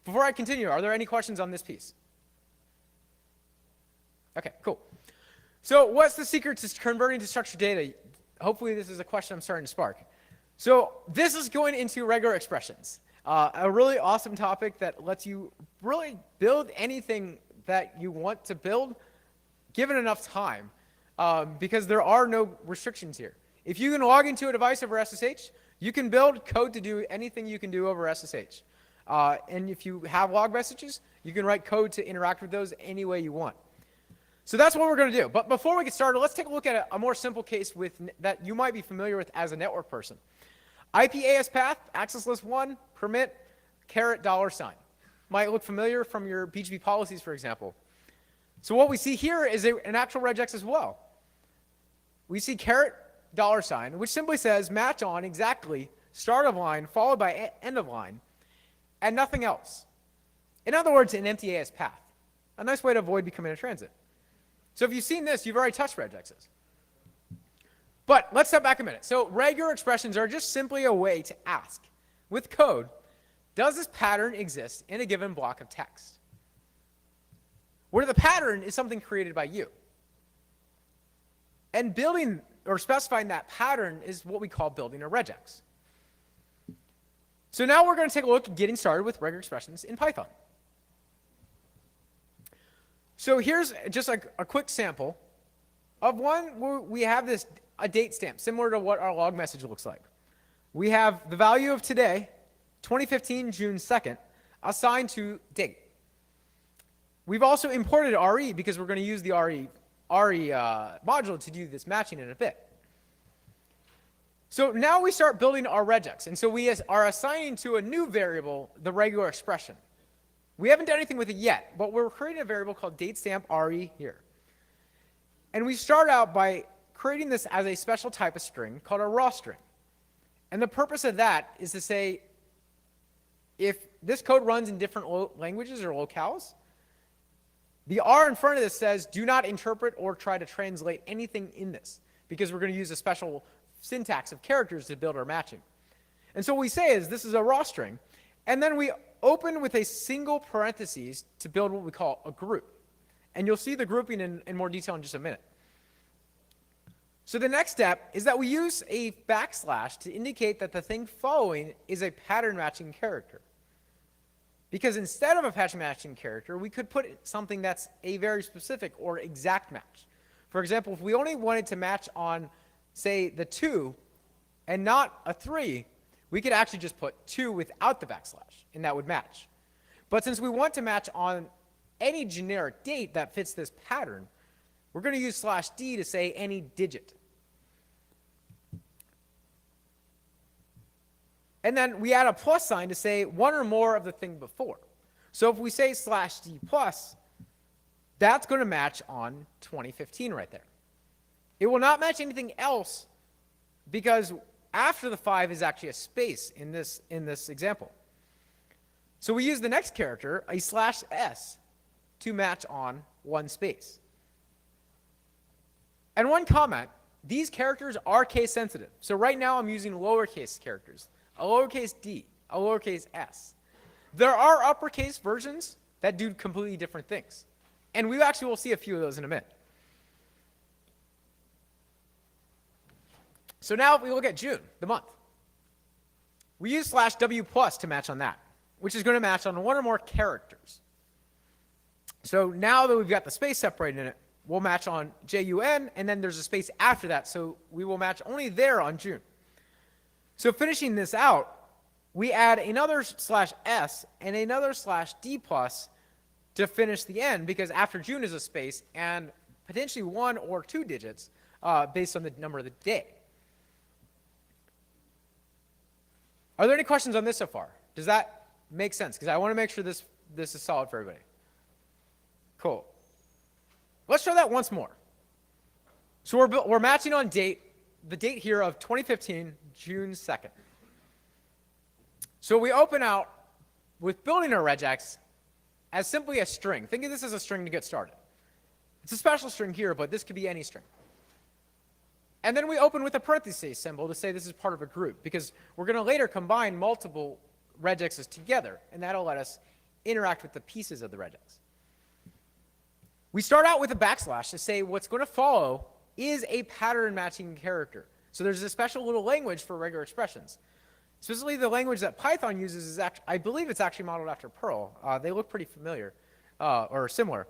Before I continue, are there any questions on this piece? OK, cool. So what's the secret to converting to structured data? Hopefully this is a question I'm starting to spark. So this is going into regular expressions, a really awesome topic that lets you really build anything that you want to build, given enough time. Because there are no restrictions here. If you can log into a device over SSH, you can build code to do anything you can do over SSH. And if you have log messages, you can write code to interact with those any way you want. So that's what we're going to do. But before we get started, let's take a look at a more simple case that you might be familiar with as a network person. IP AS path, access list 1, permit, $. Might look familiar from your BGP policies, for example. So what we see here is an actual regex as well. We see $, which simply says match on exactly start of line followed by end of line, and nothing else. In other words, an empty AS path. A nice way to avoid becoming a transit. So if you've seen this, you've already touched regexes. But let's step back a minute. So regular expressions are just simply a way to ask, with code, does this pattern exist in a given block of text? Where the pattern is something created by you. And building or specifying that pattern is what we call building a regex. So now we're going to take a look at getting started with regular expressions in Python. So here's just like a quick sample of one where we have a date stamp, similar to what our log message looks like. We have the value of today, 2015, June 2nd, assigned to date. We've also imported RE because we're going to use the RE module to do this matching in a bit. So now we start building our regex, and so we are assigning to a new variable the regular expression. We haven't done anything with it yet, but we're creating a variable called datestamp RE here. And we start out by creating this as a special type of string called a raw string. And the purpose of that is to say, if this code runs in different languages or locales, the R in front of this says, do not interpret or try to translate anything in this, because we're going to use a special syntax of characters to build our matching. And so what we say is, this is a raw string, and then we open with a single parentheses to build what we call a group. And you'll see the grouping in more detail in just a minute. So the next step is that we use a backslash to indicate that the thing following is a pattern matching character. Because instead of a pattern matching character, we could put something that's a very specific or exact match. For example, if we only wanted to match on, say, the 2 and not a 3, we could actually just put 2 without the backslash, and that would match. But since we want to match on any generic date that fits this pattern, we're going to use /d to say any digit. And then we add a plus sign to say one or more of the thing before. So if we say /d plus, that's going to match on 2015 right there. It will not match anything else because after the 5 is actually a space in this example. So we use the next character, a /s, to match on one space. And one comment, these characters are case sensitive. So right now I'm using lowercase characters, a lowercase d, a lowercase s. There are uppercase versions that do completely different things. And we actually will see a few of those in a minute. So now if we look at June, the month, we use /w plus to match on that, which is going to match on one or more characters. So now that we've got the space separated in it, we'll match on JUN, and then there's a space after that, so we will match only there on June. So finishing this out, we add another /s and another /d plus to finish the end, because after June is a space and potentially 1 or 2 digits based on the number of the day. Are there any questions on this so far? Does that make sense? Because I want to make sure this is solid for everybody. Cool. Let's try that once more. So we're matching on date, the date here of 2015, June 2nd. So we open out with building our regex as simply a string. Think of this as a string to get started. It's a special string here, but this could be any string. And then we open with a parentheses symbol to say this is part of a group, because we're going to later combine multiple regexes together, and that'll let us interact with the pieces of the regex. We start out with a backslash to say what's going to follow is a pattern matching character. So there's a special little language for regular expressions. Specifically, the language that Python uses is actually, I believe it's actually modeled after Perl. They look pretty familiar or similar.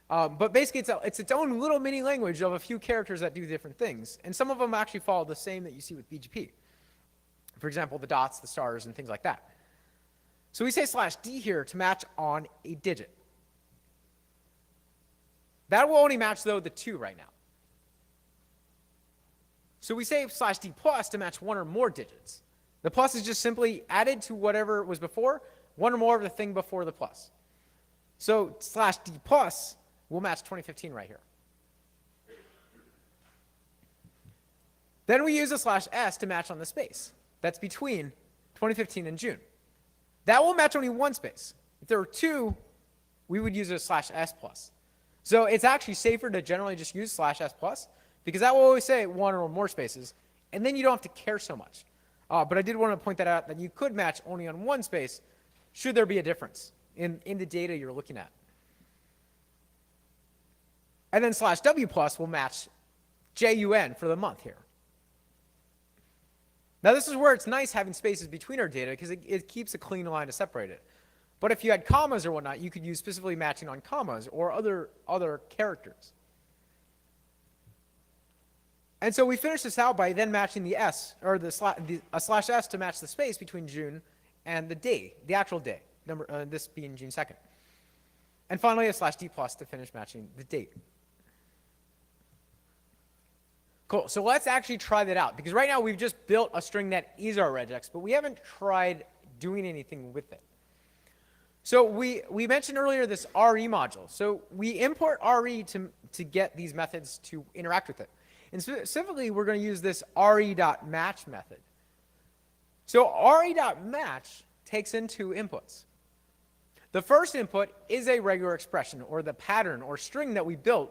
But basically, it's its own little mini language of a few characters that do different things. And some of them actually follow the same that you see with BGP. For example, the dots, the stars, and things like that. So we say /d here to match on a digit. That will only match, though, the 2 right now. So we say /d plus to match 1 or more digits. The plus is just simply added to whatever was before, 1 or more of the thing before the plus. So /d plus will match 2015 right here. Then we use a /s to match on the space. That's between 2015 and June. That will match only one space. If there were 2, we would use a /s plus. So it's actually safer to generally just use /s plus, because that will always say one or more spaces, and then you don't have to care so much. But I did want to point that out, that you could match only on one space should there be a difference in the data you're looking at. And then /w plus will match JUN for the month here. Now this is where it's nice having spaces between our data, because it keeps a clean line to separate it. But if you had commas or whatnot, you could use specifically matching on commas or other characters. And so we finish this out by then matching the S, or a /S to match the space between June and the day, the actual day, this being June 2nd. And finally a /D plus to finish matching the date. Cool, so let's actually try that out, because right now we've just built a string that is our regex, but we haven't tried doing anything with it. So we mentioned earlier this RE module. So we import RE to get these methods to interact with it. And specifically, we're going to use this re.match method. So re.match takes in two inputs. The first input is a regular expression, or the pattern or string that we built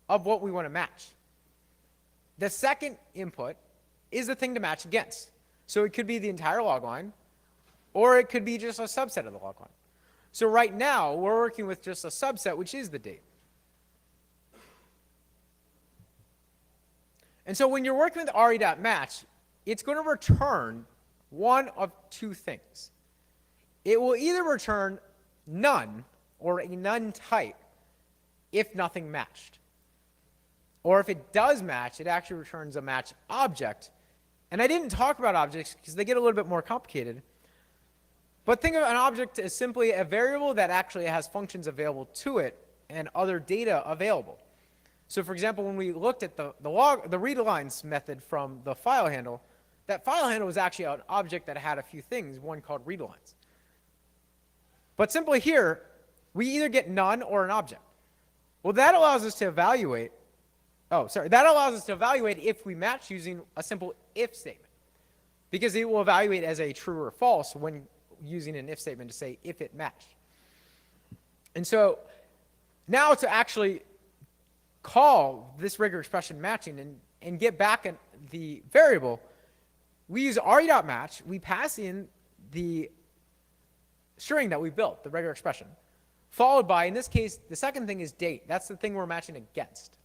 of what we want to match. The second input is the thing to match against. So it could be the entire log line, or it could be just a subset of the log line. So right now, we're working with just a subset, which is the date. And so when you're working with re.match, it's going to return one of two things. It will either return none, or a none type, if nothing matched. Or if it does match, it actually returns a match object. And I didn't talk about objects because they get a little bit more complicated. But think of an object as simply a variable that actually has functions available to it and other data available. So for example, when we looked at the readlines method from the file handle, that file handle was actually an object that had a few things, one called readlines. But simply here, we either get none or an object. Well, that allows us to evaluate, that allows us to evaluate if we match using a simple if statement, because it will evaluate as a true or false when using an if statement to say if it matched. And so now to actually call this regular expression matching and get back the variable, we use re.match. We pass in the string that we built, the regular expression, followed by, in this case, the second thing is date. That's the thing we're matching against.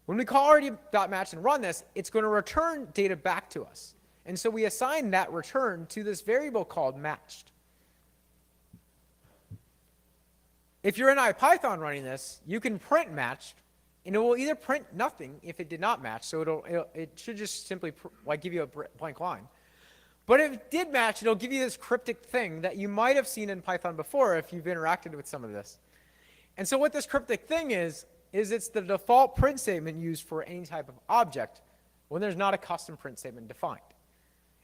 When we call re.match and run this, it's going to return data back to us. And so we assign that return to this variable called matched. If you're in IPython running this, you can print matched, and it will either print nothing if it did not match, so it should just simply give you a blank line. But if it did match, it'll give you this cryptic thing that you might have seen in Python before if you've interacted with some of this. And so what this cryptic thing is it's the default print statement used for any type of object when there's not a custom print statement defined.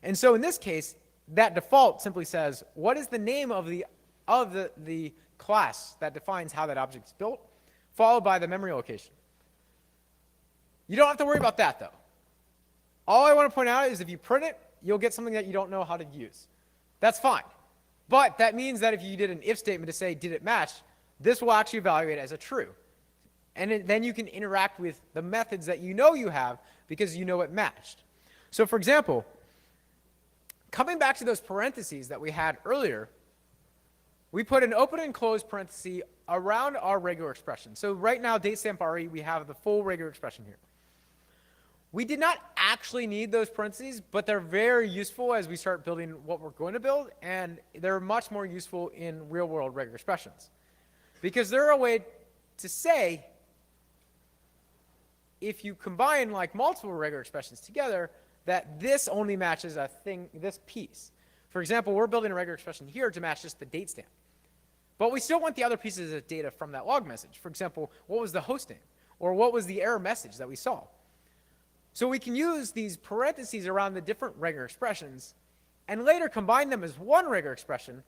And so in this case, that default simply says, what is the name of the class that defines how that object is built, followed by the memory location. You don't have to worry about that, though. All I want to point out is if you print it, you'll get something that you don't know how to use. That's fine. But that means that if you did an if statement to say, did it match, this will actually evaluate as a true. And then you can interact with the methods that you know you have because you know it matched. So for example, coming back to those parentheses that we had earlier, we put an open and close parenthesis around our regular expression. So right now, datestamp RE, we have the full regular expression here. We did not actually need those parentheses, but they're very useful as we start building what we're going to build, and they're much more useful in real-world regular expressions. Because they're a way to say, if you combine like multiple regular expressions together, that this only matches a thing, this piece. For example, we're building a regular expression here to match just the date stamp. But we still want the other pieces of data from that log message. For example, what was the host name? Or what was the error message that we saw? So we can use these parentheses around the different regular expressions and later combine them as one regular expression.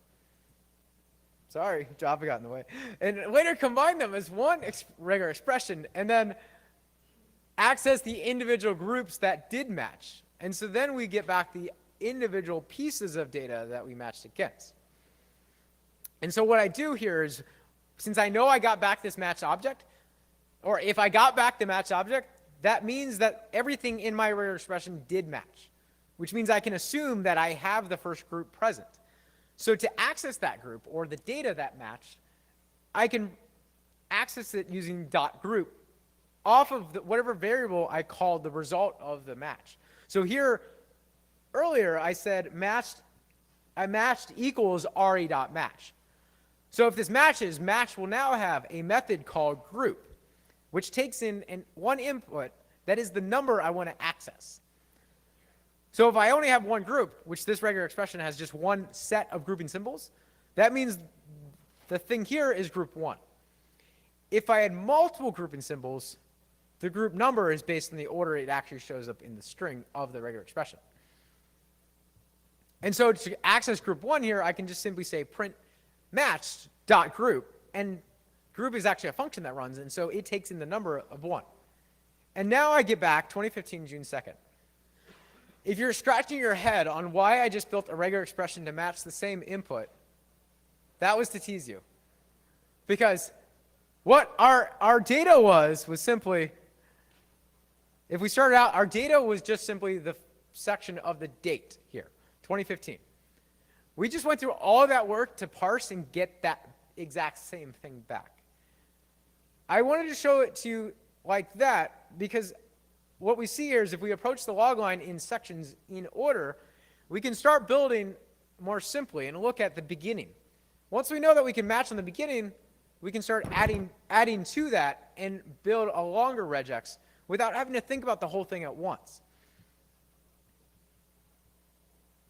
Sorry, Java got in the way. And later combine them as one regular expression and then access the individual groups that did match. And so then we get back the individual pieces of data that we matched against. And so what I do here is, since I know I got back this match object, or if I got back the match object, that means that everything in my regular expression did match, which means I can assume that I have the first group present. So to access that group or the data that matched, I can access it using .group off of whatever variable I called the result of the match. So here, earlier I said I matched equals re.match. So if this matches, match will now have a method called group, which takes in one input that is the number I want to access. So if I only have one group, which this regular expression has just one set of grouping symbols, that means the thing here is group 1. If I had multiple grouping symbols, the group number is based on the order it actually shows up in the string of the regular expression. And so to access group 1 here, I can just simply say print matched.group, and group is actually a function that runs, and so it takes in the number of 1. And now I get back 2015 June 2nd. If you're scratching your head on why I just built a regular expression to match the same input, that was to tease you. Because what our data was simply, if we started out, our data was just simply the section of the date here, 2015. We just went through all of that work to parse and get that exact same thing back. I wanted to show it to you like that because what we see here is if we approach the log line in sections in order, we can start building more simply and look at the beginning. Once we know that we can match on the beginning, we can start adding to that and build a longer regex without having to think about the whole thing at once.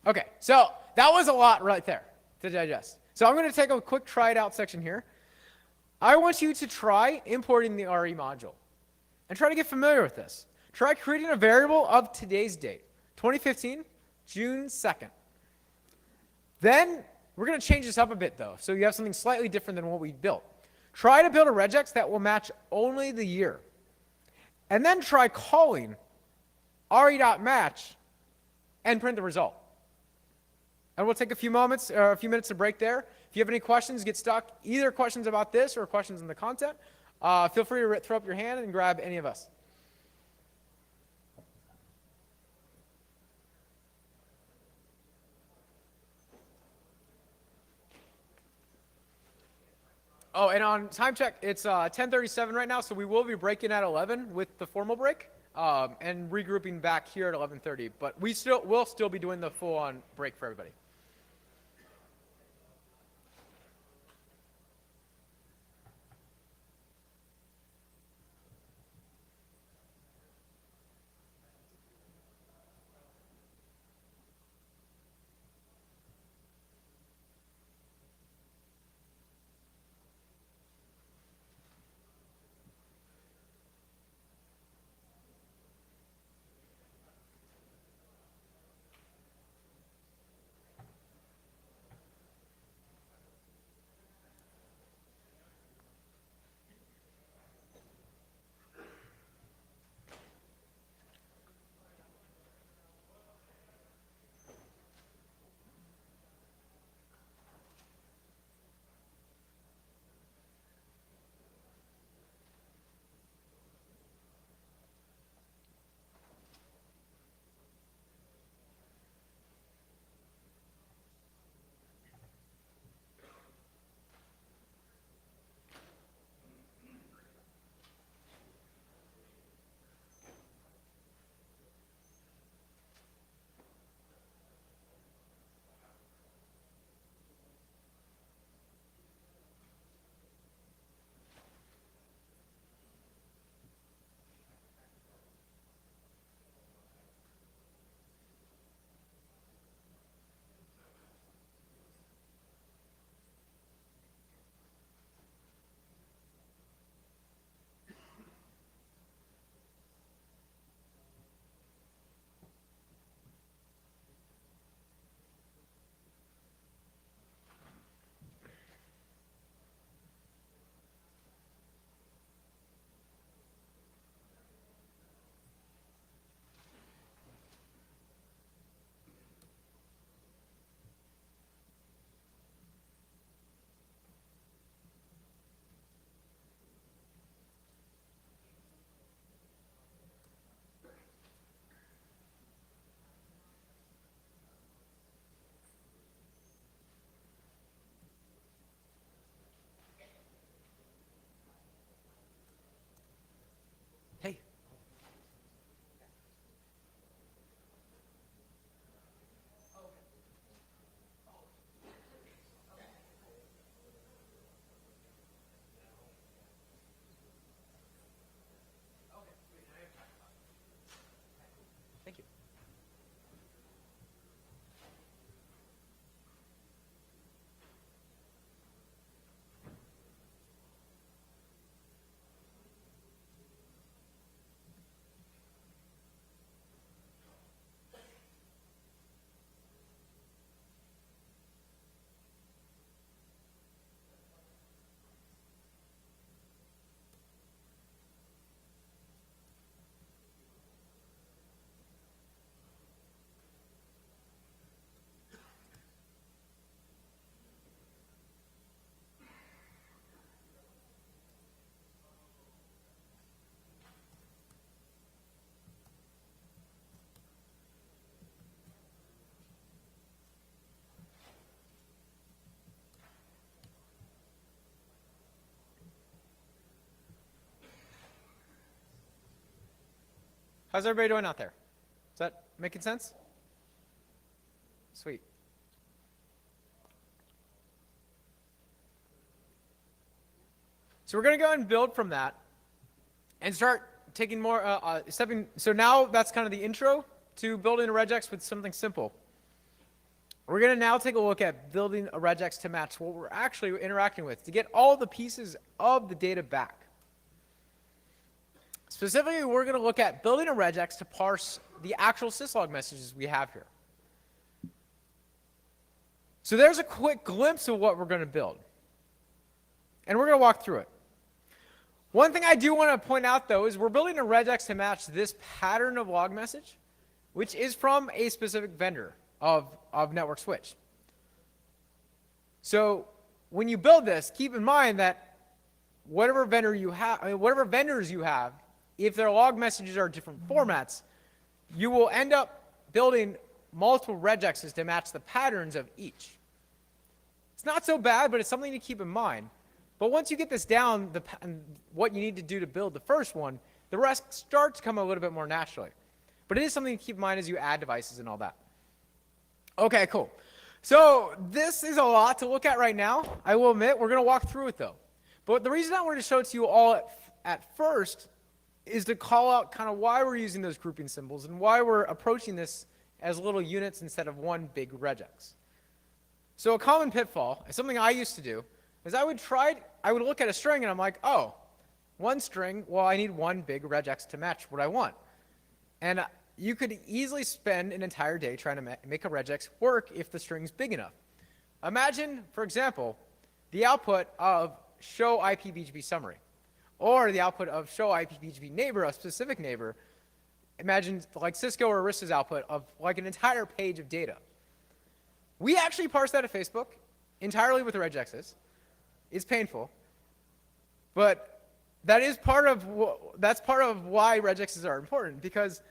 Okay, so that was a lot right there to digest. So I'm going to take a quick try it out section here. I want you to try importing the RE module and try to get familiar with this. Try creating a variable of today's date, 2015, June 2nd. Then we're going to change this up a bit, though, so you have something slightly different than what we built. Try to build a regex that will match only the year. And then try calling re.match and print the result. And we'll take a few moments, or a few minutes to break there. If you have any questions, get stuck, either questions about this or questions in the content, feel free to throw up your hand and grab any of us. Oh, and on time check, it's 10:37 right now, so we will be breaking at 11 with the formal break, and regrouping back here at 11:30. But we'll still be doing the full-on break for everybody. How's everybody doing out there? Is that making sense? Sweet. So we're going to go ahead and build from that and start taking more stepping. So now that's kind of the intro to building a regex with something simple. We're going to now take a look at building a regex to match what we're actually interacting with to get all the pieces of the data back. Specifically, we're going to look at building a regex to parse the actual syslog messages we have here. So there's a quick glimpse of what we're going to build. And we're going to walk through it. One thing I do want to point out, though, is we're building a regex to match this pattern of log message, which is from a specific vendor of network switch. So when you build this, keep in mind that whatever vendors you have, if their log messages are different formats, you will end up building multiple regexes to match the patterns of each. It's not so bad, but it's something to keep in mind. But once you get this down, what you need to do to build the first one, the rest starts to come a little bit more naturally. But it is something to keep in mind as you add devices and all that. Okay, cool. So this is a lot to look at right now. I will admit, we're going to walk through it, though. But the reason I wanted to show it to you all at first is to call out kind of why we're using those grouping symbols and why we're approaching this as little units instead of one big regex. So a common pitfall, something I used to do, is I would look at a string and I'm like, oh, one string, well, I need one big regex to match what I want. And you could easily spend an entire day trying to make a regex work if the string's big enough. Imagine, for example, the output of show IPBGP summary, or the output of show IPBGP neighbor, a specific neighbor. Imagine like Cisco or Arista's output of like an entire page of data. We actually parse that at Facebook entirely with regexes. It's painful, but that's part of why regexes are important, because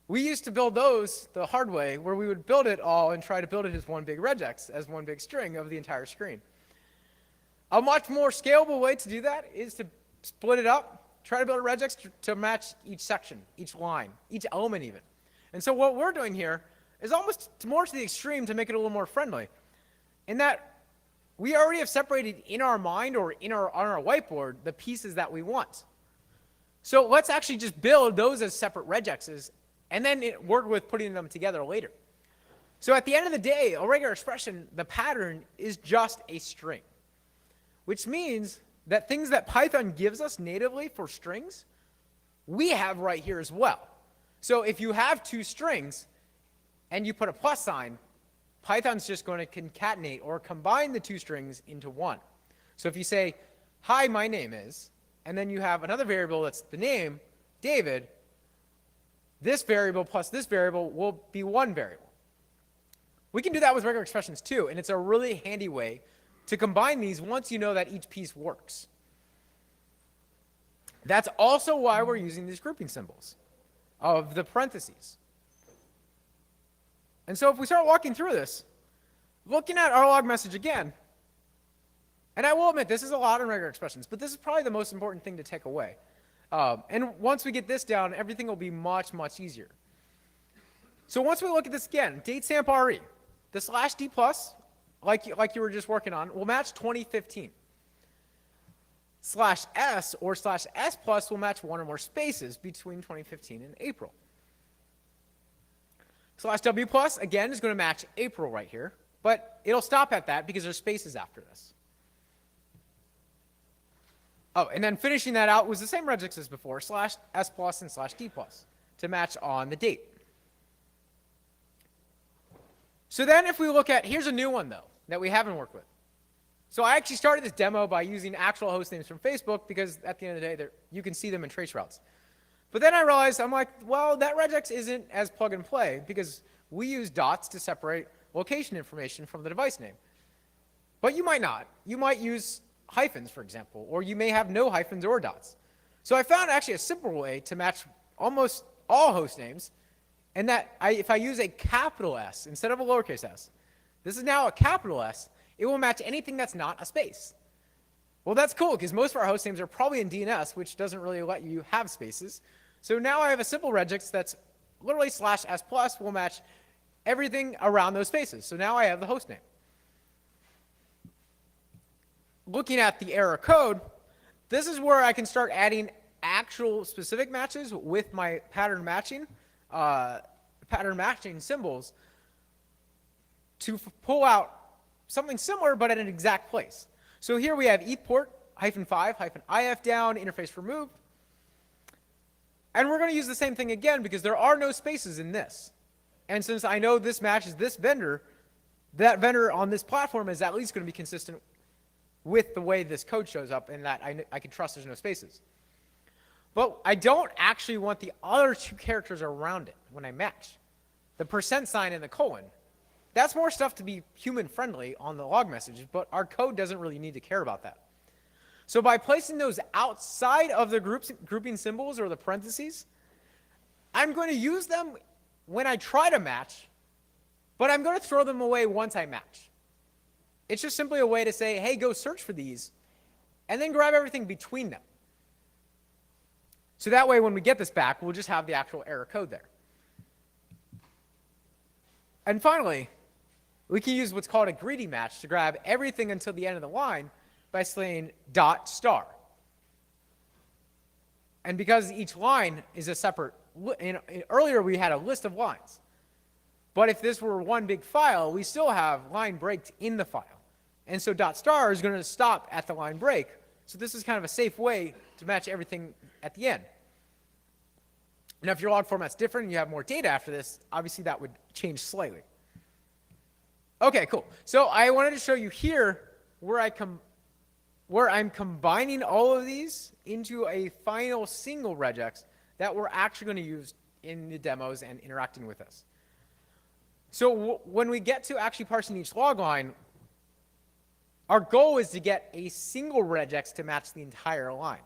we used to build those the hard way, where we would build it all and try to build it as one big regex, as one big string of the entire screen. A much more scalable way to do that is to split it up, try to build a regex to match each section, each line, each element even. And so what we're doing here is almost more to the extreme to make it a little more friendly, in that we already have separated in our mind or on our whiteboard the pieces that we want. So let's actually just build those as separate regexes and then work with putting them together later. So at the end of the day, a regular expression, the pattern is just a string, which means that things that Python gives us natively for strings, we have right here as well. So if you have two strings and you put a plus sign, Python's just going to concatenate or combine the two strings into one. So if you say, hi, my name is, and then you have another variable that's the name, David, this variable plus this variable will be one variable. We can do that with regular expressions too, and it's a really handy way to combine these once you know that each piece works. That's also why we're using these grouping symbols of the parentheses. And so if we start walking through this, looking at our log message again, and I will admit this is a lot in regular expressions, but this is probably the most important thing to take away. And once we get this down, everything will be much, much easier. So once we look at this again, datestamp RE, the /d+, like you were just working on, will match 2015. /s or /s+ will match one or more spaces between 2015 and April. /w+, again, is going to match April right here, but it'll stop at that because there's spaces after this. Oh, and then finishing that out was the same regex as before, /s+ and /d+ to match on the date. So then if we look at, here's a new one though, that we haven't worked with. So I actually started this demo by using actual host names from Facebook because at the end of the day, you can see them in trace routes. But then I realized, I'm like, well, that regex isn't as plug and play because we use dots to separate location information from the device name. But you might not. You might use hyphens, for example, or you may have no hyphens or dots. So I found actually a simple way to match almost all host names, and that if I use a capital S instead of a lowercase s, this is now a capital S, it will match anything that's not a space. Well, that's cool because most of our host names are probably in DNS, which doesn't really let you have spaces. So now I have a simple regex that's literally /s plus will match everything around those spaces. So now I have the host name. Looking at the error code, this is where I can start adding actual specific matches with my pattern matching symbols to pull out something similar but at an exact place. So here we have ETH port -5 -IF down, interface removed. And we're going to use the same thing again because there are no spaces in this. And since I know this matches this vendor, that vendor on this platform is at least going to be consistent with the way this code shows up and that I can trust there's no spaces. But I don't actually want the other two characters around it when I match. The % and the colon. That's more stuff to be human friendly on the log message, but our code doesn't really need to care about that. So by placing those outside of the grouping symbols or the parentheses, I'm going to use them when I try to match, but I'm going to throw them away once I match. It's just simply a way to say, hey, go search for these, and then grab everything between them. So that way, when we get this back, we'll just have the actual error code there. And finally, we can use what's called a greedy match to grab everything until the end of the line by saying .*. And because each line is a separate, earlier we had a list of lines. But if this were one big file, we still have line breaks in the file. And so .* is going to stop at the line break. So this is kind of a safe way to match everything at the end. Now, if your log format's different and you have more data after this, obviously that would change slightly. Okay, cool. So I wanted to show you here where I'm combining all of these into a final single regex that we're actually going to use in the demos and interacting with us. So when we get to actually parsing each log line, our goal is to get a single regex to match the entire line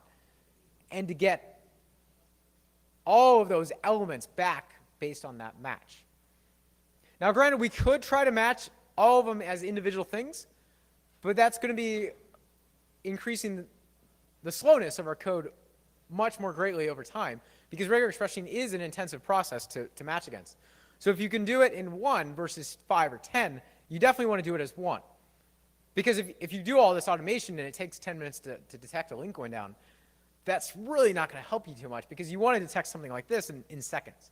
and to get all of those elements back based on that match. Now, granted, we could try to match all of them as individual things, but that's going to be increasing the slowness of our code much more greatly over time because regular expression is an intensive process to match against. So if you can do it in 1 versus 5 or 10, you definitely want to do it as 1. Because if you do all this automation and it takes 10 minutes to detect a link going down, that's really not going to help you too much because you want to detect something like this in seconds.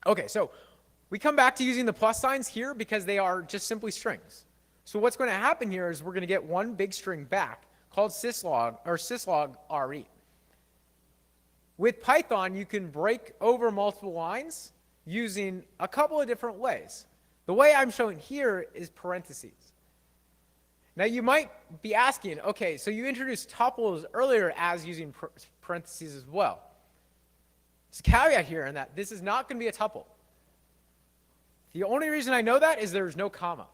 Okay, so we come back to using the plus signs here because they are just simply strings. So what's going to happen here is we're going to get one big string back called syslog or syslog re. With Python, you can break over multiple lines using a couple of different ways. The way I'm showing here is parentheses. Now you might be asking, okay, so you introduced tuples earlier as using parentheses as well. There's a caveat here in that this is not going to be a tuple. The only reason I know that is there's no comma.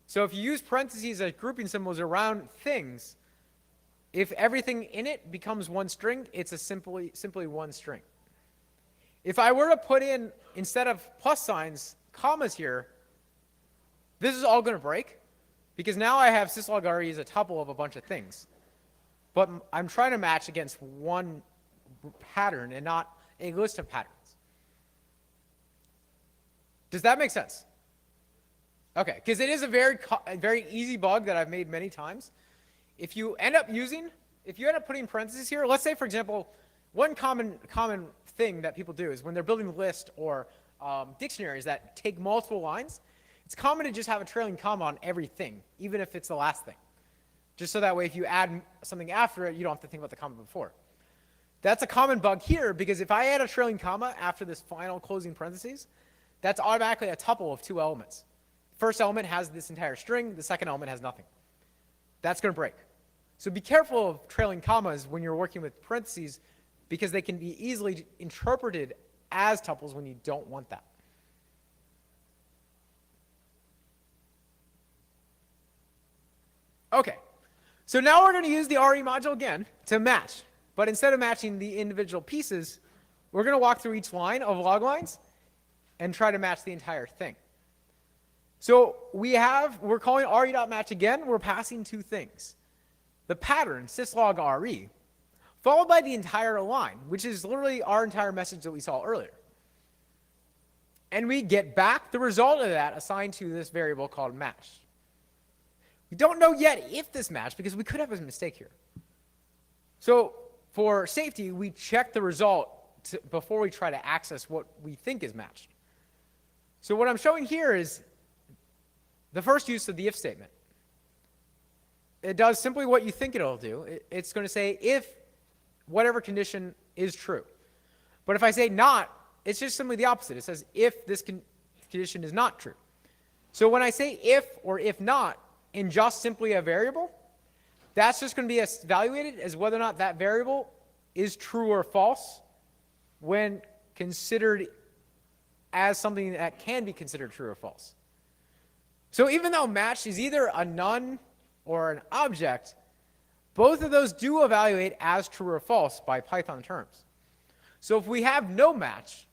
So if you use parentheses as grouping symbols around things, if everything in it becomes one string, it's a simply one string. If I were to put in, instead of plus signs, commas here, this is all going to break because now I have syslog re as a tuple of a bunch of things. But I'm trying to match against one pattern and not a list of patterns. Does that make sense? Okay, because it is a very easy bug that I've made many times. If you end up putting parentheses here, let's say, for example, one common thing that people do is when they're building a list or dictionaries that take multiple lines, it's common to just have a trailing comma on everything, even if it's the last thing. Just so that way, if you add something after it, you don't have to think about the comma before. That's a common bug here, because if I add a trailing comma after this final closing parentheses, that's automatically a tuple of 2 elements. First element has this entire string. The second element has nothing. That's going to break. So be careful of trailing commas when you're working with parentheses because they can be easily interpreted as tuples when you don't want that. Okay, so now we're going to use the RE module again to match. But instead of matching the individual pieces, we're going to walk through each line of log lines and try to match the entire thing. So we're calling re.match again. We're passing 2 things. The pattern, syslog re, followed by the entire line, which is literally our entire message that we saw earlier. And we get back the result of that assigned to this variable called matched. We don't know yet if this matched because we could have a mistake here. So for safety, we check the result before we try to access what we think is matched. So what I'm showing here is the first use of the if statement. It does simply what you think it'll do. It's going to say if whatever condition is true. But if I say not, it's just simply the opposite. It says if this condition is not true. So when I say if or if not in just simply a variable, that's just going to be evaluated as whether or not that variable is true or false when considered as something that can be considered true or false. So even though matched is either a none or an object, both of those do evaluate as true or false by Python terms. So if we have no match,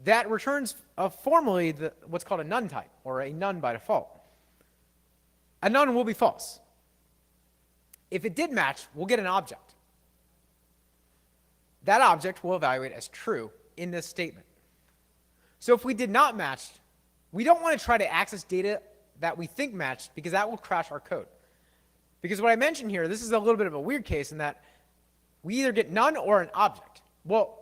that returns formally what's called a none type, or a none by default. A none will be false. If it did match, we'll get an object. That object will evaluate as true in this statement. So if we did not match, we don't want to try to access data that we think matched because that will crash our code. Because what I mentioned here, this is a little bit of a weird case in that we either get none or an object. Well,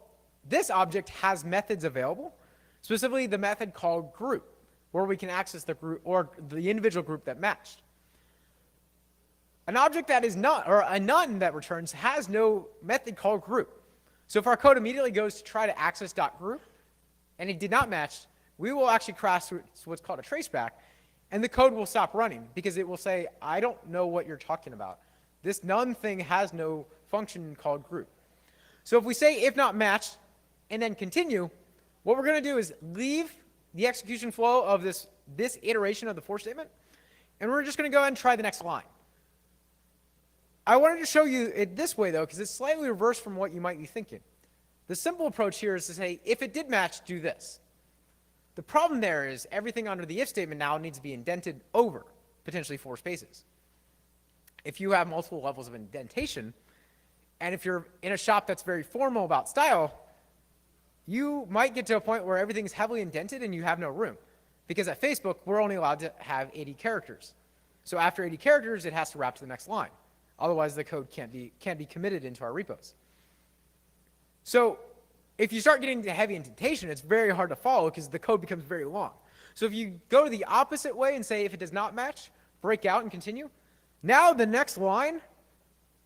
this object has methods available, specifically the method called group, where we can access the group or the individual group that matched. An object that is not, or a none that returns, has no method called group. So if our code immediately goes to try to access .group and it did not match, we will actually crash what's called a traceback, and the code will stop running because it will say, I don't know what you're talking about. This none thing has no function called group. So if we say if not matched and then continue, what we're going to do is leave the execution flow of this iteration of the for statement, and we're just going to go ahead and try the next line. I wanted to show you it this way, though, because it's slightly reversed from what you might be thinking. The simple approach here is to say, if it did match, do this. The problem there is everything under the if statement now needs to be indented over, potentially 4 spaces. If you have multiple levels of indentation, and if you're in a shop that's very formal about style, you might get to a point where everything's heavily indented and you have no room. Because at Facebook, we're only allowed to have 80 characters. So after 80 characters, it has to wrap to the next line. Otherwise, the code can't be committed into our repos. So if you start getting to heavy indentation, it's very hard to follow because the code becomes very long. So if you go the opposite way and say if it does not match, break out and continue, now the next line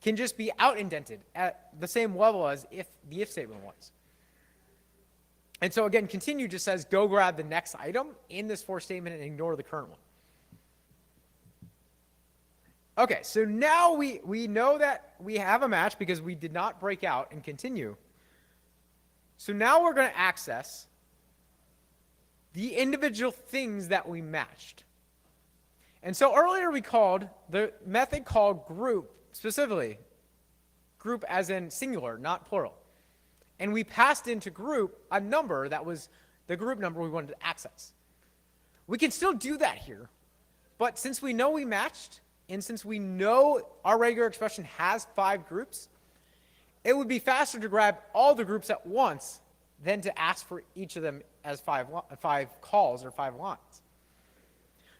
can just be out indented at the same level as if the if statement was. And so again, continue just says go grab the next item in this for statement and ignore the current one. Okay, so now we know that we have a match because we did not break out and continue. So now we're going to access the individual things that we matched. And so earlier we called the method called group, specifically, group as in singular, not plural. And we passed into group a number that was the group number we wanted to access. We can still do that here, but since we know we matched, and since we know our regular expression has 5 groups, it would be faster to grab all the groups at once than to ask for each of them as 5 calls or 5 lines.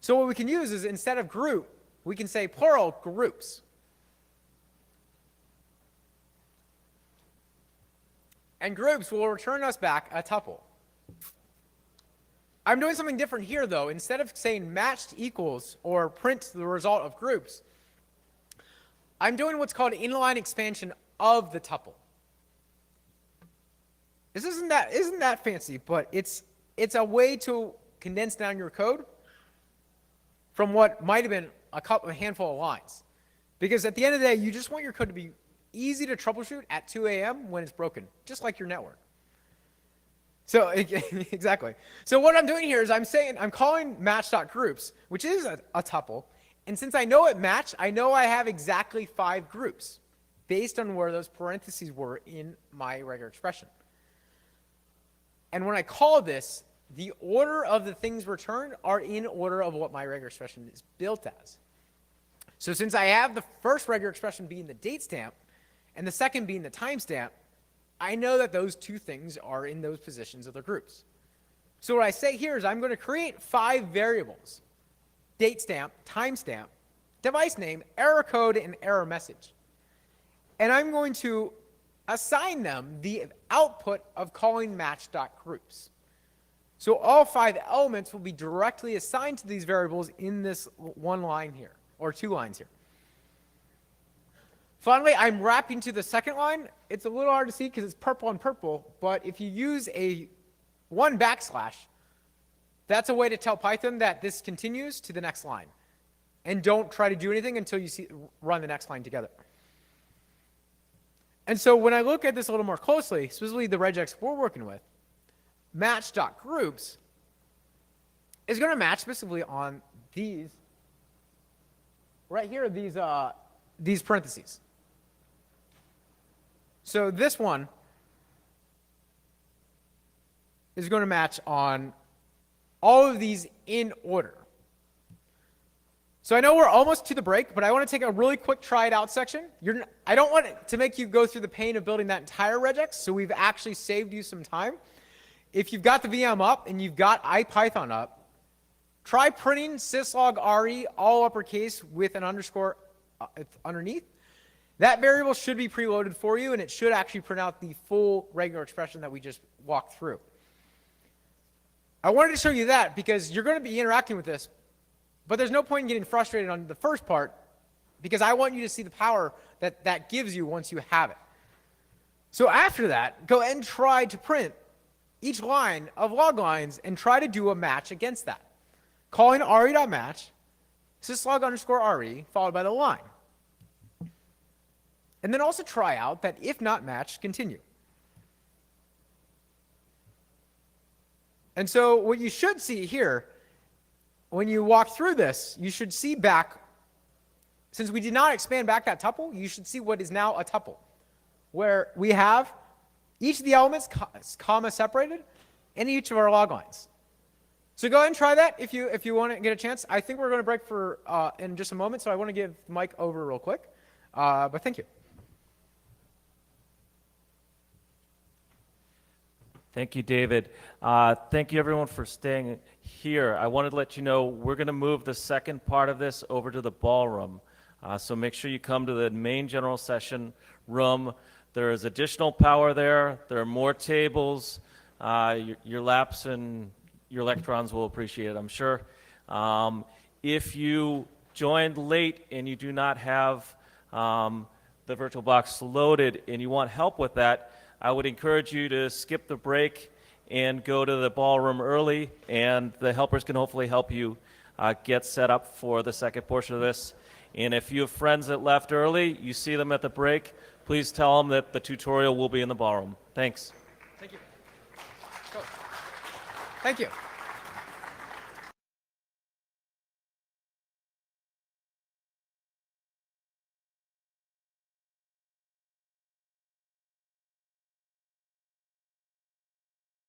So what we can use is instead of group, we can say plural groups. And groups will return us back a tuple. I'm doing something different here, though. Instead of saying matched equals or print the result of groups, I'm doing what's called inline expansion of the tuple. This isn't that fancy, but it's a way to condense down your code from what might have been a handful of lines. Because at the end of the day, you just want your code to be easy to troubleshoot at 2 a.m. when it's broken, just like your network. So exactly. So what I'm doing here is I'm calling match.groups, which is a tuple. And since I know it matched, I know I have exactly 5 groups based on where those parentheses were in my regular expression. And when I call this, the order of the things returned are in order of what my regular expression is built as. So since I have the first regular expression being the date stamp, and the second being the timestamp, I know that those two things are in those positions of the groups. So what I say here is I'm going to create 5 variables: date stamp, timestamp, device name, error code, and error message. And I'm going to assign them the output of calling match.groups. So all 5 elements will be directly assigned to these variables in this one line here, or 2 lines here. Finally, I'm wrapping to the second line. It's a little hard to see because it's purple on purple, but if you use a 1 backslash, that's a way to tell Python that this continues to the next line. And don't try to do anything until you run the next line together. And so when I look at this a little more closely, specifically the regex we're working with, match.groups is going to match specifically on these, right here, these parentheses. So this one is going to match on all of these in order. So I know we're almost to the break, but I want to take a really quick try it out section. I don't want to make you go through the pain of building that entire regex, so we've actually saved you some time. If you've got the VM up and you've got IPython up, try printing syslog re all uppercase with an underscore underneath. That variable should be preloaded for you, and it should actually print out the full regular expression that we just walked through. I wanted to show you that because you're going to be interacting with this, but there's no point in getting frustrated on the first part because I want you to see the power that that gives you once you have it. So after that, go ahead and try to print each line of log lines and try to do a match against that. Calling re.match, syslog underscore re, followed by the line. And then also try out that if not matched, continue. And so what you should see here, when you walk through this, you should see back, since we did not expand back that tuple, you should see what is now a tuple, where we have each of the elements comma separated in each of our log lines. So go ahead and try that if you want to get a chance. I think we're going to break for in just a moment, so I want to give Mike over real quick. But thank you. Thank you, David. Thank you, everyone, for staying here. I wanted to let you know we're going to move the second part of this over to the ballroom. So make sure you come to the main general session room. There is additional power there. There are more tables. Your laps and your electrons will appreciate it, I'm sure. If you joined late and you do not have the VirtualBox loaded and you want help with that, I would encourage you to skip the break and go to the ballroom early, and the helpers can hopefully help you get set up for the second portion of this. And if you have friends that left early, you see them at the break, please tell them that the tutorial will be in the ballroom. Thanks. Thank you. Go. Thank you.